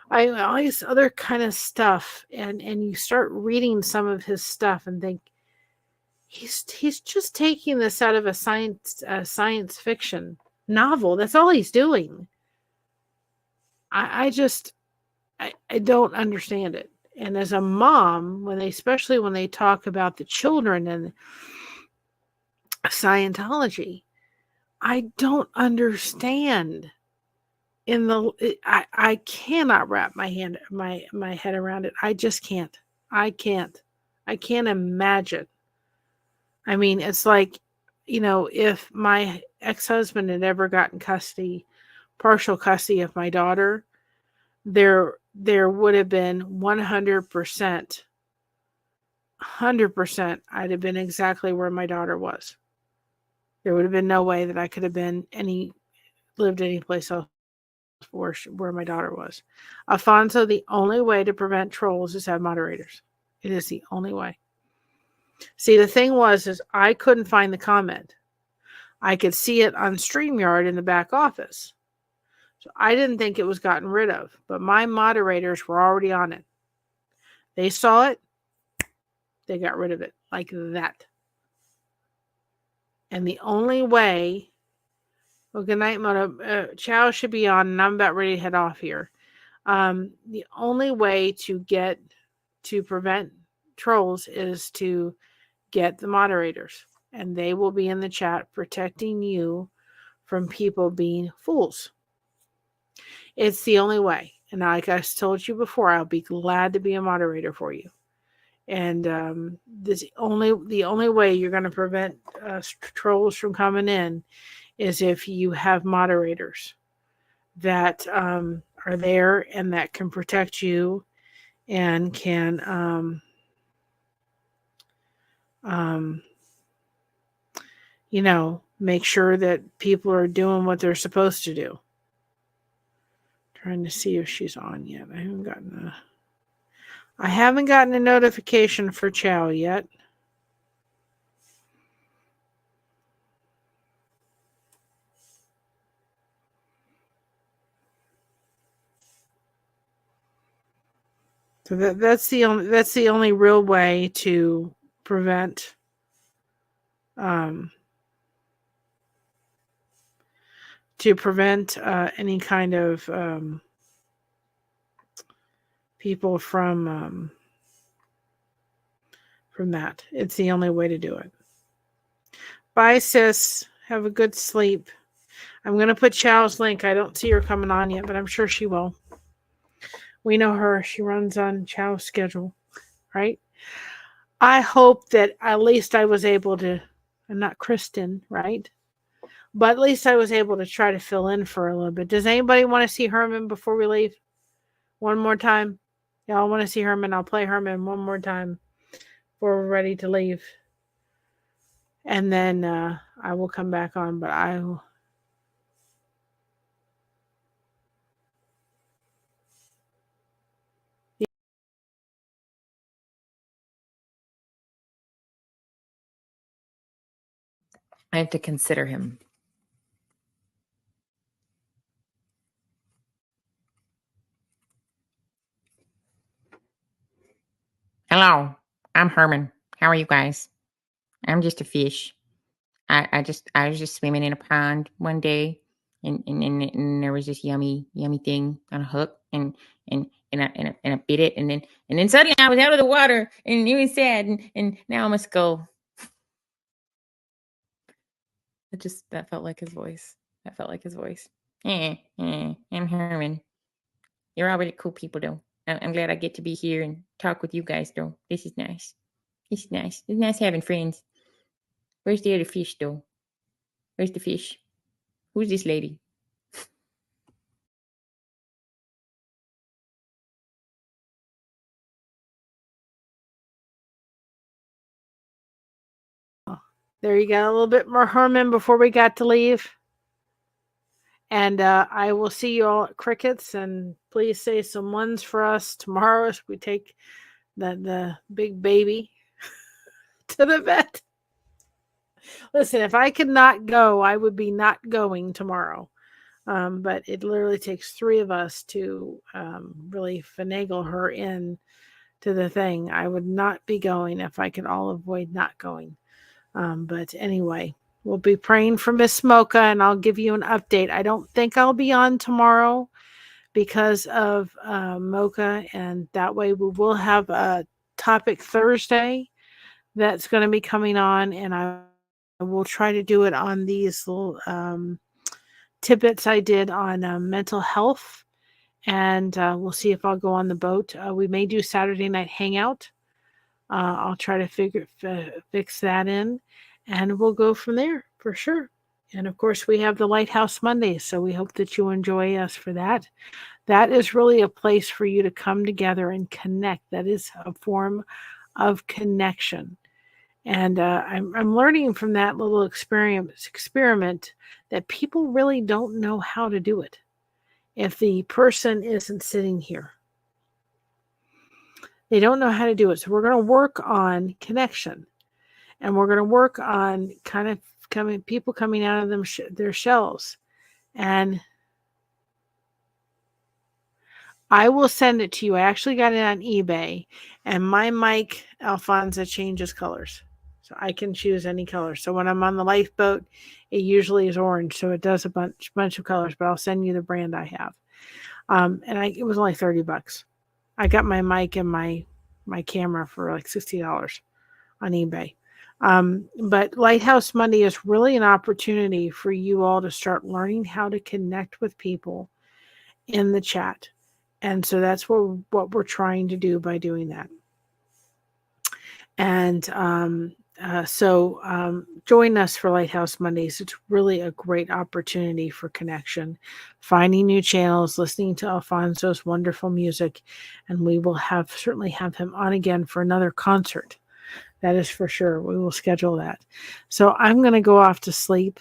All this other kind of stuff, and you start reading some of his stuff and think he's just taking this out of a science fiction novel. That's all he's doing. I don't understand it. And as a mom, especially when they talk about the children and Scientology, I don't understand. I cannot wrap my head around it. I just can't. I can't imagine. I mean, it's like, if my ex-husband had ever gotten partial custody of my daughter, there would have been 100%, I'd have been exactly where my daughter was. There would have been no way that I could have lived any place else where my daughter was. Alfonso, the only way to prevent trolls is have moderators. It is the only way. See, the thing is I couldn't find the comment. I could see it on StreamYard in the back office. So I didn't think it was gotten rid of, but my moderators were already on it. They saw it, they got rid of it like that. And the only way, well, good night, Mona. Chow should be on, and I'm about ready to head off here. The only way to prevent trolls is to get the moderators, and they will be in the chat protecting you from people being fools. It's the only way. And like I told you before, I'll be glad to be a moderator for you. And the only way you're going to prevent trolls from coming in is if you have moderators that are there and that can protect you and can make sure that people are doing what they're supposed to do. Trying to see if she's on yet. I haven't gotten a notification for Chow yet. So that's the only real way to prevent any kind of people from that. It's the only way to do it. Bye, sis. Have a good sleep. I'm going to put Chow's link. I don't see her coming on yet, but I'm sure she will. We know her. She runs on Chow's schedule, right? I hope that at least I was able to, I'm not Kristen, right? But at least I was able to try to fill in for a little bit. Does anybody want to see Herman before we leave? One more time? Y'all want to see Herman? I'll play Herman one more time before we're ready to leave. And then I will come back on, but I have to consider him. Hello, I'm Herman. How are you guys? I'm just a fish. I was just swimming in a pond one day, and there was this yummy thing on a hook, and I bit it, and then suddenly I was out of the water, and it was sad, and now I must go. That felt like his voice. I'm Herman. You're all really cool people, though. I'm glad I get to be here and talk with you guys, though. This is nice. It's nice having friends. Where's the other fish, though? Where's the fish? Who's this lady? there you go. A little bit more Herman before we got to leave. And I will see you all at Crickets. And please say some ones for us tomorrow as we take the big baby to the vet. Listen, if I could not go, I would be not going tomorrow. But it literally takes 3 of us to really finagle her in to the thing. I would not be going if I could all avoid not going. But anyway, we'll be praying for Miss Mocha, and I'll give you an update. I don't think I'll be on tomorrow because of Mocha, and that way we will have a topic Thursday that's going to be coming on, and I will try to do it on these little tidbits I did on mental health, and we'll see if I'll go on the boat. We may do Saturday night hangout. I'll try to fix that in, and we'll go from there for sure. And of course, we have the Lighthouse Mondays, so we hope that you enjoy us for that. That is really a place for you to come together and connect. That is a form of connection. And I'm learning from that little experiment that people really don't know how to do it if the person isn't sitting here. They don't know how to do it. So we're going to work on connection. and we're going to work on kind of people coming out of their shells. And I will send it to you. I actually got it on eBay, and my mic Alfonso changes colors. So I can choose any color. So when I'm on the lifeboat, it usually is orange. So it does a bunch of colors, but I'll send you the brand I have. It was only $30. I got my mic and my camera for like $60 on eBay. But Lighthouse Monday is really an opportunity for you all to start learning how to connect with people in the chat. And so that's what we're trying to do by doing that. And join us for Lighthouse Mondays. It's really a great opportunity for connection, finding new channels, listening to Alfonso's wonderful music, and we will certainly have him on again for another concert. That is for sure. We will schedule that. So I'm going to go off to sleep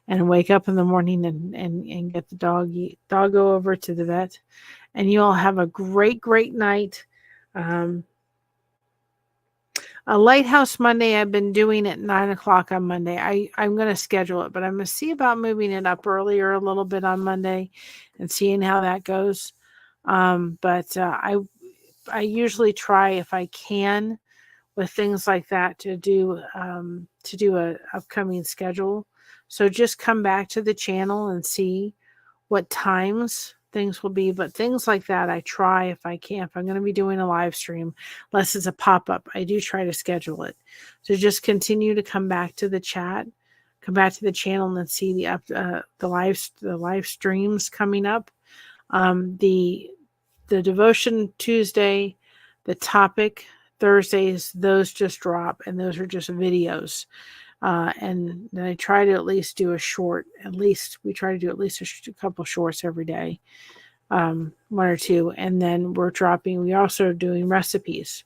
and wake up in the morning and get the doggo over to the vet. And you all have a great, great night. A Lighthouse Monday, I've been doing at 9 o'clock on Monday. I'm going to schedule it, but I'm going to see about moving it up earlier a little bit on Monday and seeing how that goes. I usually try, if I can, with things like that, to do a upcoming schedule. So just come back to the channel and see what times things will be. But things like that, I try, if I can. If I'm going to be doing a live stream, unless it's a pop-up, I do try to schedule it. So just continue to come back to the chat, come back to the channel, and see the live streams coming up. The devotion Tuesday, the topic Thursdays, those just drop, and those are just videos. And then I try to at least do a short. We try to do at least a couple shorts every day, one or two. And then we also are doing recipes.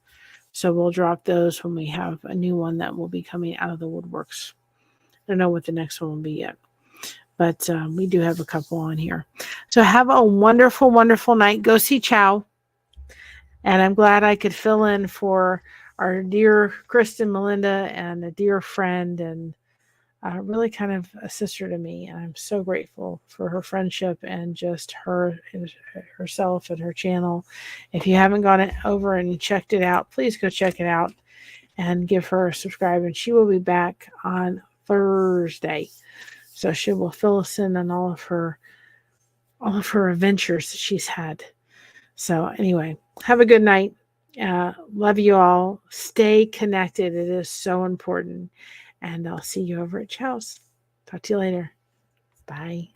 So we'll drop those when we have a new one that will be coming out of the woodworks. I don't know what the next one will be yet, but we do have a couple on here. So have a wonderful, wonderful night. Go see Chow. And I'm glad I could fill in for our dear Kristen Melinda, and a dear friend, and really kind of a sister to me. And I'm so grateful for her friendship and just herself and her channel. If you haven't gone over and checked it out, please go check it out and give her a subscribe. And she will be back on Thursday. So she will fill us in on all of her adventures that she's had. So anyway, have a good night. Love you all. Stay connected. It is so important. And I'll see you over at Chow's. Talk to you later. Bye.